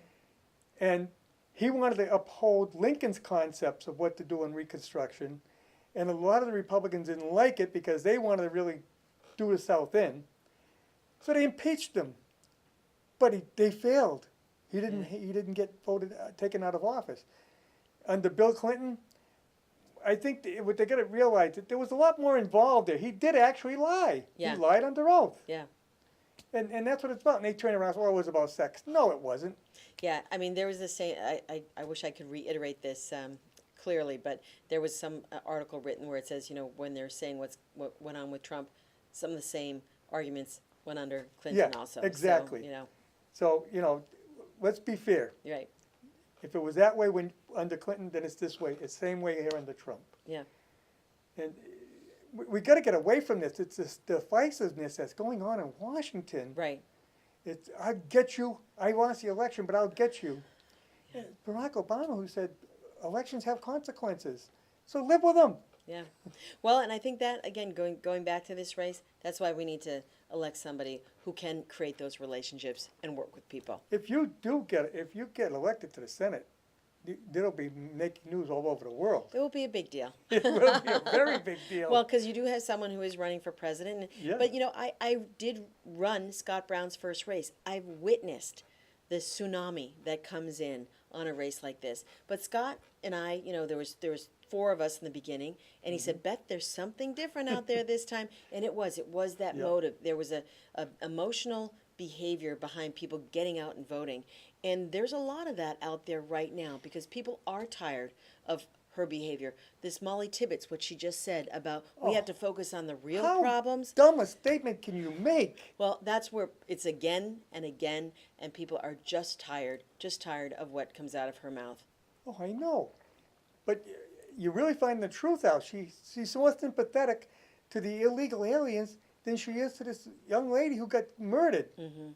And he wanted to uphold Lincoln's concepts of what to do in Reconstruction, and a lot of the Republicans didn't like it because they wanted to really do the South in. So they impeached him, but they failed. He didn't get taken out of office. Under Bill Clinton, I think what they got to realize that there was a lot more involved there. He did actually lie. Yeah. He lied under oath. Yeah. And that's what it's about. And they turn around and say, well, it was about sex. No, it wasn't. Yeah, I mean, there was this saying, I wish I could reiterate this clearly, but there was some article written where it says, when they're saying what went on with Trump, some of the same arguments went under Clinton Yeah, also. exactly. So, So, let's be fair. you're right. If it was that way under Clinton, then it's this way. It's the same way here under Trump. Yeah. And we got to get away from this. It's this divisiveness that's going on in Washington. Right. It's, I get you. I lost the election, but I'll get you. And Barack Obama, who said elections have consequences, so live with them. Yeah. Well, and I think that, again, going back to this race, that's why we need to elect somebody who can create those relationships and work with people. If you get elected to the Senate, it'll be making news all over the world. It will be a big deal. It will be a very big deal. Well, because you do have someone who is running for president. Yeah. But, I did run Scott Brown's first race. I've witnessed the tsunami that comes in on a race like this. But Scott and I, there was 4 of us in the beginning, and he said, Beth, there's something different out there this time. And it was that Yep. motive. There was a emotional behavior behind people getting out and voting. And there's a lot of that out there right now because people are tired of her behavior. This Molly Tibbetts, what she just said about we have to focus on the real problems. How dumb a statement can you make? Well, that's where it's again and again, and people are just tired of what comes out of her mouth. Oh, I know. But you really find the truth out. She's more sympathetic to the illegal aliens than she is to this young lady who got murdered. Mm-hmm.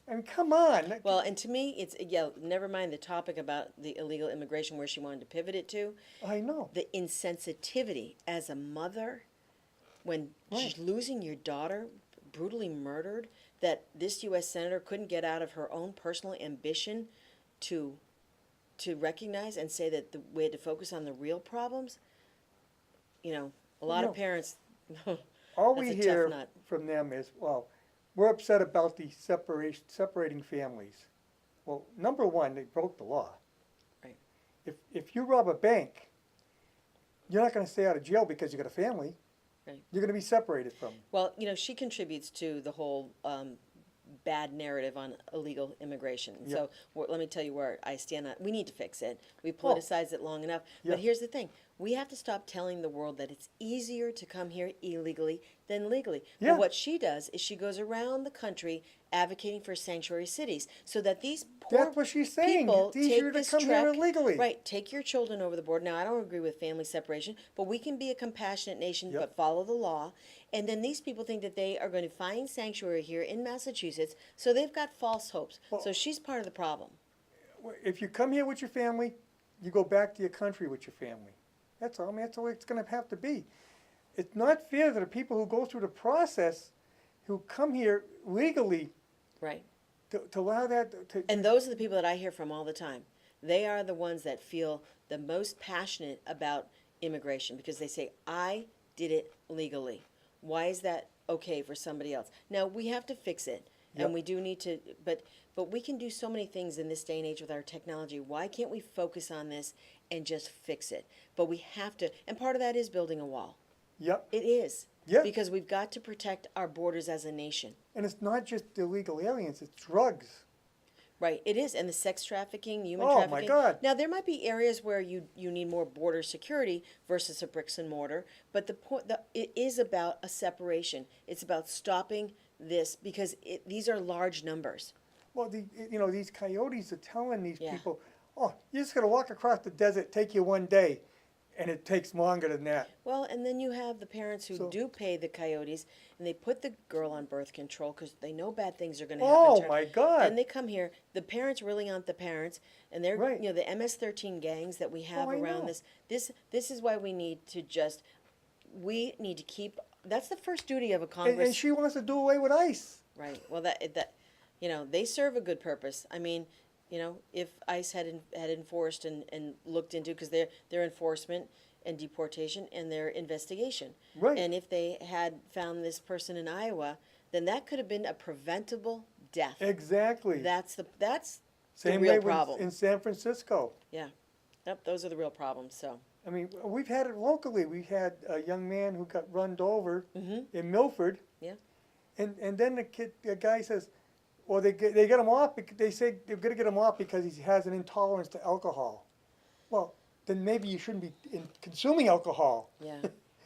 I mean, come on. Well, and to me, it's, never mind the topic about the illegal immigration where she wanted to pivot it to. I know. The insensitivity as a mother when she's losing your daughter, brutally murdered, that this U.S. Senator couldn't get out of her own personal ambition to recognize and say that we had to focus on the real problems. A lot of parents, All that's we a tough hear nut. from them is, well, we're upset about the separating families. Well, number one, they broke the law. Right. If you rob a bank, you're not going to stay out of jail because you got a family. Right. You're going to be separated from them. Well, she contributes to the whole bad narrative on illegal immigration. Yeah. So let me tell you where I stand on. We need to fix it. We politicized it long enough. Yeah. But here's the thing. We have to stop telling the world that it's easier to come here illegally than legally. Yeah. But what she does is she goes around the country advocating for sanctuary cities so that these poor That's what she's saying. people It's easier take to this come here trek. illegally. Right. Take your children over the board. Now, I don't agree with family separation, but we can be a compassionate nation Yep. but follow the law. And then these people think that they are going to find sanctuary here in Massachusetts, so they've got false hopes. Well- So she's part of the problem. If you come here with your family, you go back to your country with your family. That's all. I mean, that's all it's going to have to be. It's not fair that the people who go through the process, who come here legally, Right. to allow that to. And those are the people that I hear from all the time. They are the ones that feel the most passionate about immigration because they say, I did it legally. Why is that okay for somebody else? Now, we have to fix it. Yep. And we do need to, but we can do so many things in this day and age with our technology. Why can't we focus on this and just fix it? But we have to, and part of that is building a wall. Yep. It is. Yeah. Because we've got to protect our borders as a nation. And it's not just illegal aliens, it's drugs. Right, it is, and the sex trafficking, human Oh, my trafficking. God. Now, there might be areas where you need more border security versus a bricks and mortar, but it is about a separation. It's about stopping this because these are large numbers. Well, these coyotes are telling these Yeah. people, oh, you're just going to walk across the desert, take you one day, and it takes longer than that. Well, and then you have the parents who do pay the coyotes, and they put the girl on birth control because they know bad things are going to happen Oh, to her. my God. And they come here. The parents really aren't the parents, and they're Right. the MS-13 gangs that we have I around know. this. This is why we need to keep. That's the first duty of a And Congress. she wants to do away with ICE. Right. Well, they serve a good purpose. I mean, if ICE had enforced and looked into, because their enforcement and deportation and their investigation. Right. And if they had found this person in Iowa, then that could have been a preventable death. Exactly. That's the Same real way problem. in San Francisco. Yeah. Yep, those are the real problems. So. I mean, we've had it locally. We had a young man who got run over in Milford. Yeah. And then the guy says, well, they get him off. They say they're going to get him off because he has an intolerance to alcohol. Well, then maybe you shouldn't be consuming alcohol. Yeah.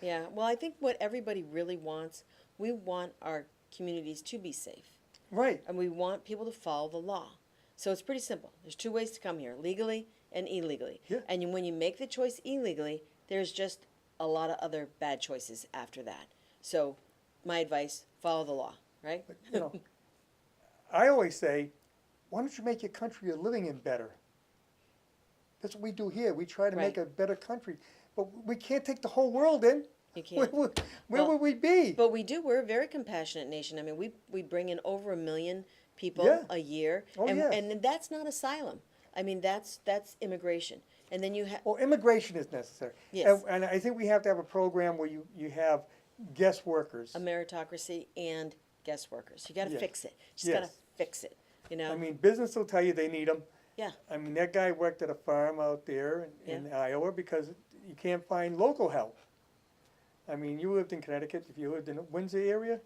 Yeah. Well, I think what everybody really wants, we want our communities to be safe. Right. And we want people to follow the law. So it's pretty simple. There's 2 ways to come here, legally and illegally. Yeah. And when you make the choice illegally, there's just a lot of other bad choices after that. So my advice, follow the law, right? You know, I always say, why don't you make your country you're living in better? That's what we do here. We try to make Right. a better country, but we can't take the whole world in. You Where, can't. where Well, would we be? But we do. We're a very compassionate nation. I mean, we bring in over 1 million people Yeah. a year, Oh, and yes. and that's not asylum. I mean, that's immigration. And then you have Well, immigration is necessary. Yes. And I think we have to have a program where you have guest workers. a meritocracy and guest workers. You got to Yes. fix it. Just got to Yes. fix it. You know. I mean, business will tell you they need them. Yeah. I mean, that guy worked at a farm out there in Iowa because you can't find local help. I mean, you lived in Connecticut. If you lived in the Windsor area,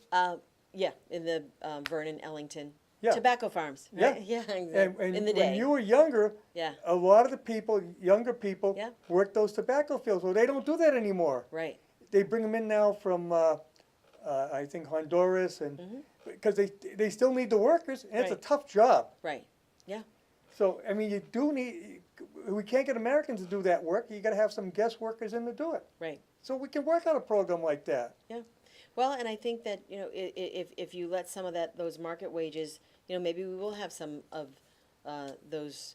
Yeah, in the Vernon, Ellington, Yeah. tobacco farms. Yeah. Right? Yeah, exactly. and in the when day. you were younger, Yeah. a lot of the people, younger people, Yeah. worked those tobacco fields. Well, they don't do that anymore. Right. They bring them in now from, I think, Honduras, and because they still need the workers, and it's a Right. tough job. Right. Yeah. So, I mean, you do need, we can't get Americans to do that work. You got to have some guest workers in to do it. Right. So we can work on a program like that. Yeah. Well, and I think that, you know, if you let some of those market wages, you know, maybe we will have some of those.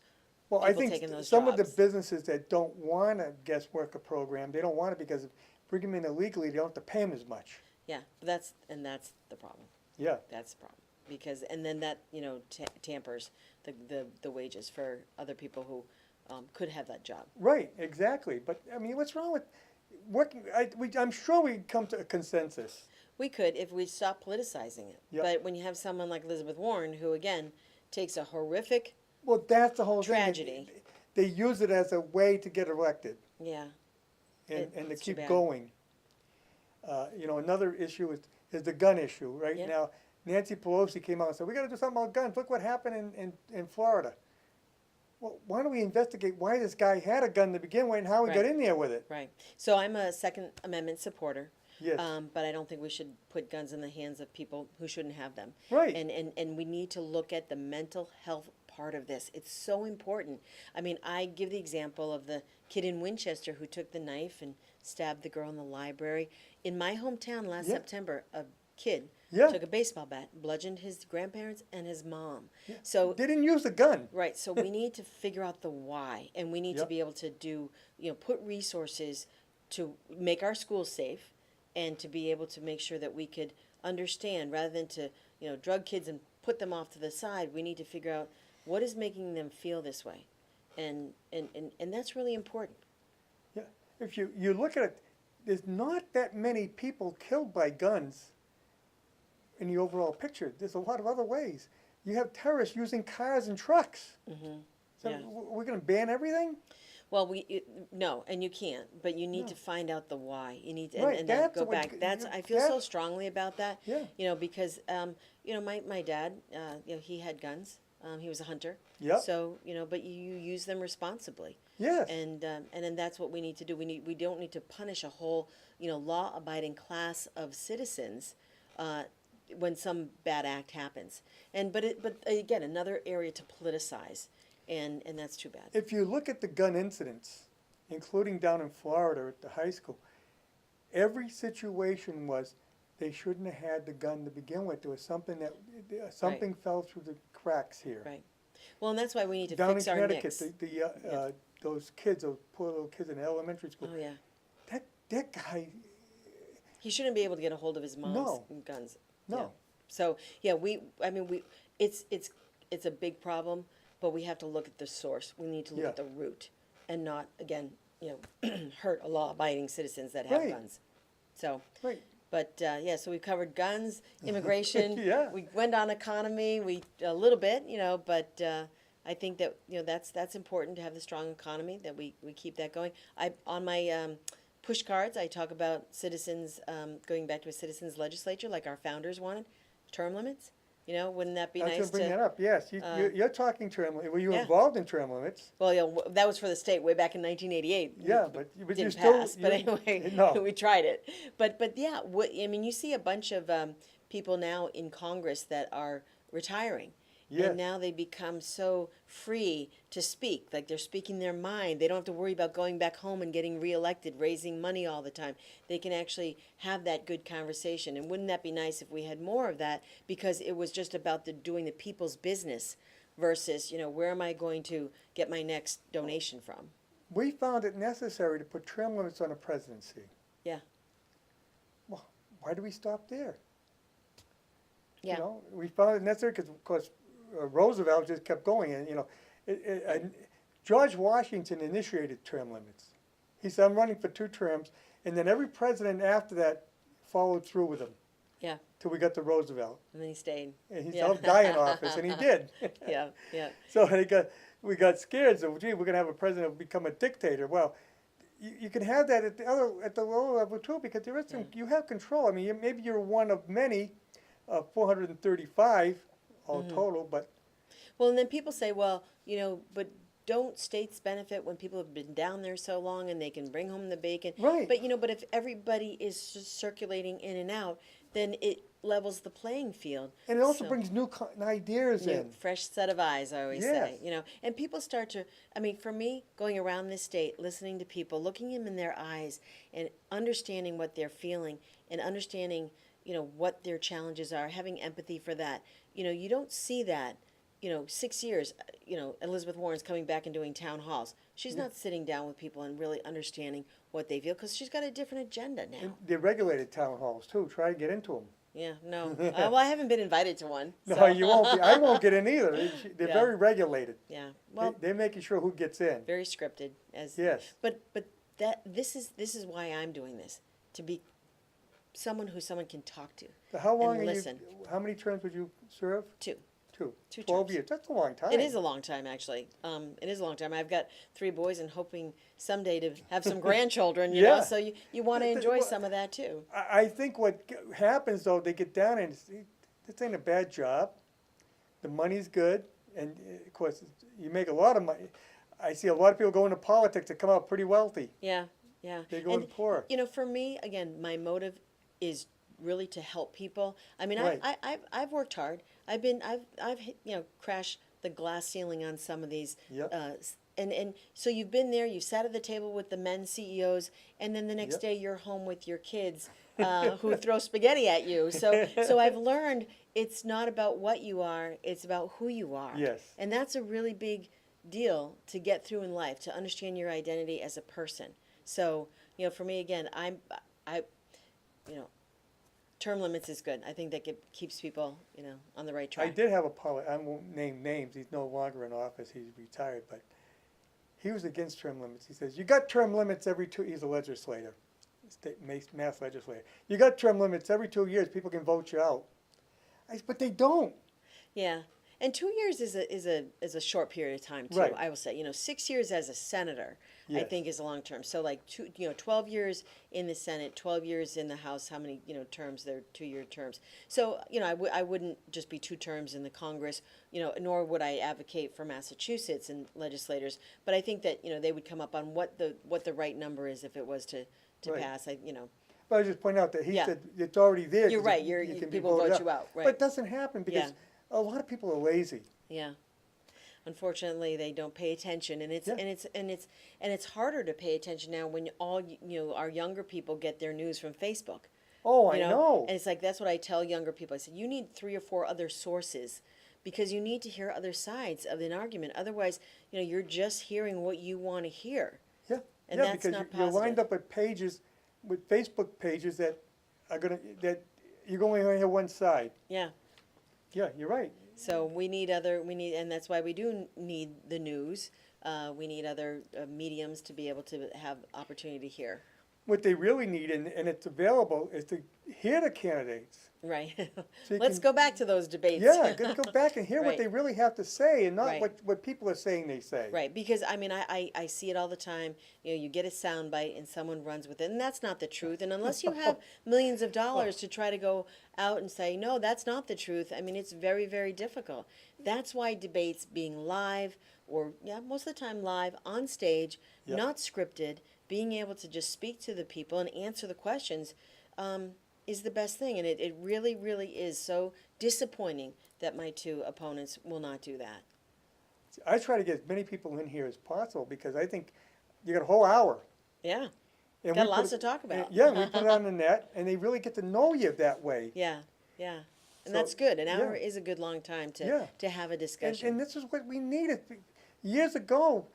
Well, I People think taking those some of the jobs. businesses that don't want a guest worker program, they don't want it because if bring them in illegally, they don't have to pay them as much. Yeah. That's the problem. Yeah. That's the problem. Because, and then that, you know, tampers the wages for other people who could have that job. Right, exactly. But, I mean, what's wrong with working? I'm sure we come to a consensus. We could if we stop politicizing it. Yep. But when you have someone like Elizabeth Warren, who again takes a horrific, Well, that's the whole Tragedy. thing. They use it as a way to get elected yeah, and to it's too keep bad. going. You know, another issue is the gun issue. Right Yeah. now, Nancy Pelosi came out and said, we got to do something about guns. Look what happened in Florida. Well, why don't we investigate why this guy had a gun to begin with and how he got Right. in there with it? right. So I'm a Second Amendment supporter. Yes. But I don't think we should put guns in the hands of people who shouldn't have them. Right. And we need to look at the mental health part of this. It's so important. I mean, I give the example of the kid in Winchester who took the knife and stabbed the girl in the library. In my hometown last Yeah. September, a kid Yeah. took a baseball bat, bludgeoned his grandparents and his mom. So They didn't use the gun. right, so we need to figure out the why, and we need to Yep. be able to do, you know, put resources to make our schools safe, and to be able to make sure that we could understand, rather than to, you know, drug kids and put them off to the side. We need to figure out what is making them feel this way, and that's really important. Yeah. If you look at it, there's not that many people killed by guns in the overall picture. There's a lot of other ways. You have terrorists using cars and trucks. So Yeah. we're going to ban everything? Well, no, and you can't, but you need No. to find out the why. You need to, Right, and then that's go what back. you- That's, you- I feel so that- strongly about that. Yeah. You know, because, you know, my dad, you know, he had guns. He was a hunter. Yep. So, you know, but you use them responsibly. Yes. And then that's what we need to do. We don't need to punish a whole, you know, law-abiding class of citizens, when some bad act happens. But again, another area to politicize, and that's too bad. If you look at the gun incidents, including down in Florida at the high school, every situation was they shouldn't have had the gun to begin with. There was something something fell through the cracks here. Right. Well, and that's why we need to Down in fix our Connecticut, nicks. those kids, those poor little kids in elementary school. Oh yeah. That guy, He shouldn't be able to get a hold of his mom's No. guns. no. Yeah. So yeah, it's a big problem, but we have to look at the source. We need to look Yeah. at the root, and not again, you know, hurt a law-abiding citizens that have Right. guns. So, Right. but yeah, so we covered guns, immigration. Yeah. We went on economy. A little bit, you know, but I think that, you know, that's important to have the strong economy, that we keep that going. On my push cards, I talk about citizens, going back to a citizens legislature like our founders wanted, term limits. You know, wouldn't that be I was nice going to bring that to? up. Yes, you're talking term limits. Were you Yeah. involved in term limits? Well, you know, that was for the state way back in 1988. Yeah, but you Didn't still pass, but anyway, no. we tried it. But yeah, I mean, you see a bunch of people now in Congress that are retiring, Yes. And now they become so free to speak, like they're speaking their mind. They don't have to worry about going back home and getting reelected, raising money all the time. They can actually have that good conversation. And wouldn't that be nice if we had more of that, because it was just about doing the people's business versus, where am I going to get my next donation from? We found it necessary to put term limits on the presidency. Yeah. Well, why do we stop there? Yeah. We found it necessary because, of course, Roosevelt just kept going. And, George Washington initiated term limits. He said, I'm running for 2 terms. And then every president after that followed through with him. Yeah. Till we got to Roosevelt. And then he stayed. And he said, Yeah. I'll die in office. And he did. Yeah, yeah. So we got scared. So, gee, we're going to have a president who become a dictator. Well, you can have that at the lower level, too, because there is some, you have control. I mean, maybe you're one of many, 435 all total, but. Well, and then people say, well, but don't states benefit when people have been down there so long and they can bring home the bacon? Right. But, but if everybody is just circulating in and out, then it levels the playing field. And it also So- brings new ideas in. Fresh set of eyes, I always Yes. say, and people start to, for me, going around this state, listening to people, looking them in their eyes and understanding what they're feeling and understanding, what their challenges are, having empathy for that. You don't see that, 6 years, Elizabeth Warren's coming back and doing town halls. She's not sitting down with people and really understanding what they feel because she's got a different agenda now. And they regulated town halls, too. Try to get into them. Yeah, no. Well, I haven't been invited to one. No, so- you won't be. I won't get in either. They're Yeah. very regulated. Yeah, well, They're making sure who gets in. very scripted. Yes. But this is why I'm doing this, to be someone who someone can talk to. So how long and are listen. How many terms would you serve? 2. 2. 2 12 terms. years. That's a long time. It is a long time, actually. It is a long time. I've got 3 boys and hoping someday to have some grandchildren, you know, Yeah. so you want to enjoy some of that too. I think what happens, though, they get down and this ain't a bad job. The money's good. And, of course, you make a lot of money. I see a lot of people go into politics that come out pretty wealthy. Yeah, yeah. They go in poor. For me, again, my motive is really to help people. I mean, Right. I've worked hard. I've hit, crashed the glass ceiling on some of these. Yep. And so you've been there, you've sat at the table with the men CEOs, and then the next Yep. day you're home with your kids who throw spaghetti at you. So I've learned it's not about what you are, it's about who you are. Yes. And that's a really big deal to get through in life, to understand your identity as a person. So, for me, again, term limits is good. I think that keeps people, on the right track. I did have I won't name names. He's no longer in office. He's retired, but he was against term limits. He says, you got term limits every 2, he's a legislator, state mass legislator. You got term limits every 2 years. People can vote you out. I said, but they don't. Yeah. And 2 years is a short period of time too. Right. I will say, 6 years as a senator, I Yes. think is a long term. So like 12 years in the Senate, 12 years in the House. How many terms? They're 2-year terms. So I wouldn't just be 2 terms in the Congress. Nor would I advocate for Massachusetts and legislators. But I think that they would come up on what the right number is if it was to Right. pass. But I was just pointing out that he Yeah. said it's already there. You're 'cause right. you can be People voted vote you out. Right. But it doesn't happen because a lot of people are lazy. Yeah. Unfortunately, they don't pay attention, and it's Yeah. and it's harder to pay attention now when all our younger people get their news from Facebook. Oh, I know. And it's like that's what I tell younger people. I said you need 3 or 4 other sources because you need to hear other sides of an argument. Otherwise, you're just hearing what you want to hear. Yeah. And yeah, that's because not you're lined positive. up with pages, with Facebook pages that that you're only going to hear one side. Yeah. Yeah, you're right. So we need, and that's why we do need the news. We need other mediums to be able to have opportunity to hear. What they really need, and it's available, is to hear the candidates. Right. So you Let's can- go back to those debates. Yeah, go back and hear what Right. they really have to say, and not Right. what people are saying they say. Right, because I see it all the time. You get a soundbite and someone runs with it, and that's not the truth. And unless you have millions of dollars to try to go out and say, no, that's not the truth, it's very, very difficult. That's why debates being live, or most of the time live, on stage, Yep. not scripted, being able to just speak to the people and answer the questions, is the best thing. And it really, really is so disappointing that my two opponents will not do that. I try to get as many people in here as possible because I think you got a whole hour. Yeah. And Got we lots put to talk about. Yeah, we put it on the net, and they really get to know you that way. Yeah, yeah. And So, that's good. An hour yeah. is a good long time Yeah. to have a discussion. And this is what we needed. Years ago,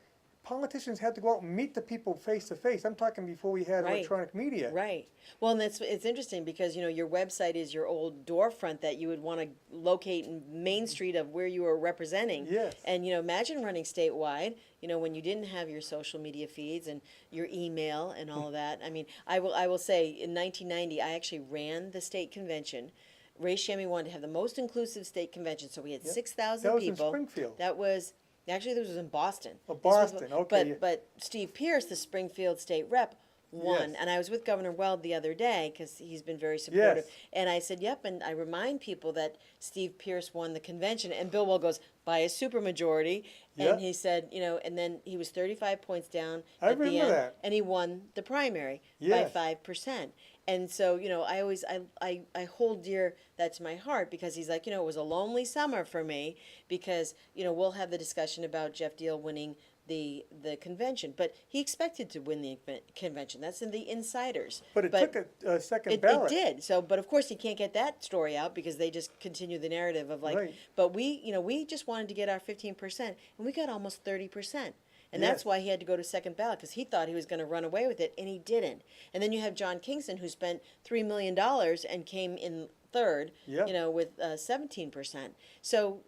politicians had to go out and meet the people face to face. I'm talking before we had Right. electronic media. Right. Well, and it's interesting because your website is your old door front that you would want to locate in Main Street of where you were representing. Yes. And imagine running statewide. When you didn't have your social media feeds and your email and all of that. I mean, I will say in 1990 I actually ran the state convention. Ray Shammy wanted to have the most inclusive state convention, so we had Yep. 6,000 That was in people. Springfield. That was actually this was in Boston. Oh, This was- Boston, okay. But Steve Pierce, the Springfield state rep, won. Yes. And I was with Governor Weld the other day because he's been very supportive. Yes. And I said, yep. And I remind people that Steve Pierce won the convention. And Bill Weld goes, by a supermajority. Yeah. And he said, and then he was 35 points down I at the remember end. that. And he won the primary Yes. by 5%. And so, I always, I hold dear that to my heart because he's like, it was a lonely summer for me because, we'll have the discussion about Jeff Deal winning the convention, but he expected to win the convention. That's in the insiders. But it took a second It ballot. did. So, but of course, you can't get that story out because they just continue the narrative of like. Right. But we just wanted to get our 15%, and we got almost 30%. And that's Yes. why he had to go to second ballot because he thought he was going to run away with it, and he didn't. And then you have John Kingston, who spent $3 million and came in third, Yeah. with 17%. So,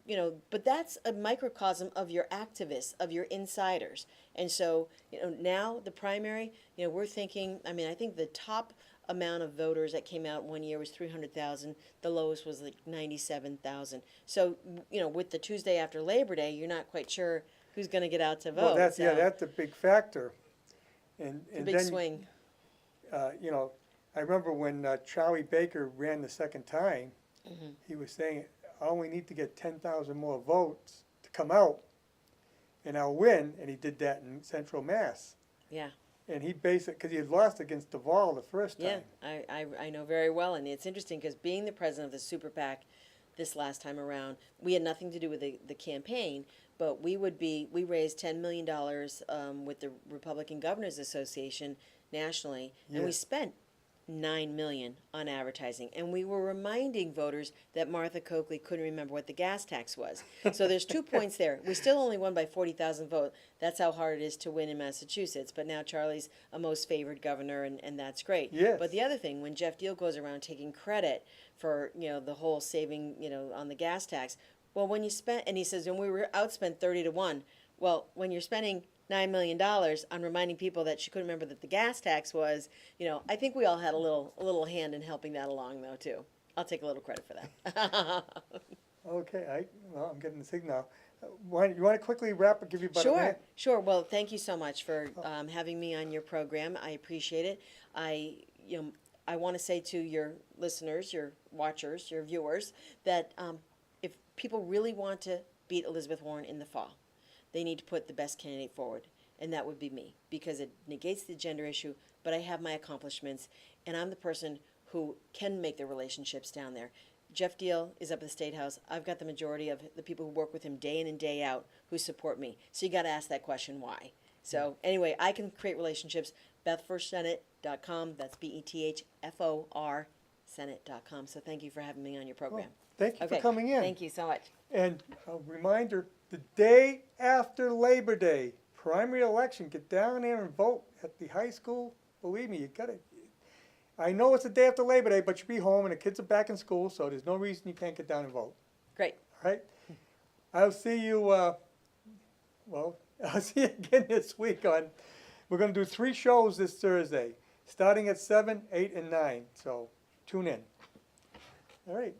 but that's a microcosm of your activists, of your insiders. And so, now the primary, we're thinking, I mean, I think the top amount of voters that came out one year was 300,000. The lowest was like 97,000. So, with the Tuesday after Labor Day, you're not quite sure who's going to get out to vote. Well, that's so that's a big factor. And it's a big then, swing. I remember when Charlie Baker ran the second time, Mm-hmm. he was saying, I only need to get 10,000 more votes to come out, and I'll win. And he did that in Central Mass. Yeah. And he basically, because he had lost against Duvall the first time. Yeah, I know very well, and it's interesting because being the president of the super PAC this last time around, we had nothing to do with the campaign, but we raised $10 million with the Republican Governors Association nationally, and we Yes. spent $9 million on advertising, and we were reminding voters that Martha Coakley couldn't remember what the gas tax was. So there's 2 points there. We still only won by 40,000 votes. That's how hard it is to win in Massachusetts. But now Charlie's a most favored governor, and that's great. Yes. But the other thing, when Jeff Deal goes around taking credit for the whole saving on the gas tax, well, when you spent, and he says, and we were outspent 30-1. Well, when you're spending $9 million on reminding people that she couldn't remember that the gas tax was, I think we all had a little hand in helping that along, though, too. I'll take a little credit for that. Okay, I'm getting the signal. You want to quickly wrap up, give you about a minute? Sure. Well, thank you so much for having me on your program. I appreciate it. I want to say to your listeners, your watchers, your viewers, that if people really want to beat Elizabeth Warren in the fall, they need to put the best candidate forward, and that would be me, because it negates the gender issue, but I have my accomplishments, and I'm the person who can make the relationships down there. Jeff Deal is up at the State House. I've got the majority of the people who work with him day in and day out who support me. So you got to ask that question, why? So anyway, I can create relationships. BethForSenate.com. That's BETHFOR Senate.com. So thank you for having me on your program. Thank you for coming in. Thank you so much. And a reminder, the day after Labor Day, primary election, get down there and vote at the high school. Believe me, you got to. I know it's the day after Labor Day, but you'll be home and the kids are back in school, so there's no reason you can't get down and vote. Great. All right? I'll see you, I'll see you again this week we're going to do 3 shows this Thursday, starting at 7, 8, and 9. So tune in. All right.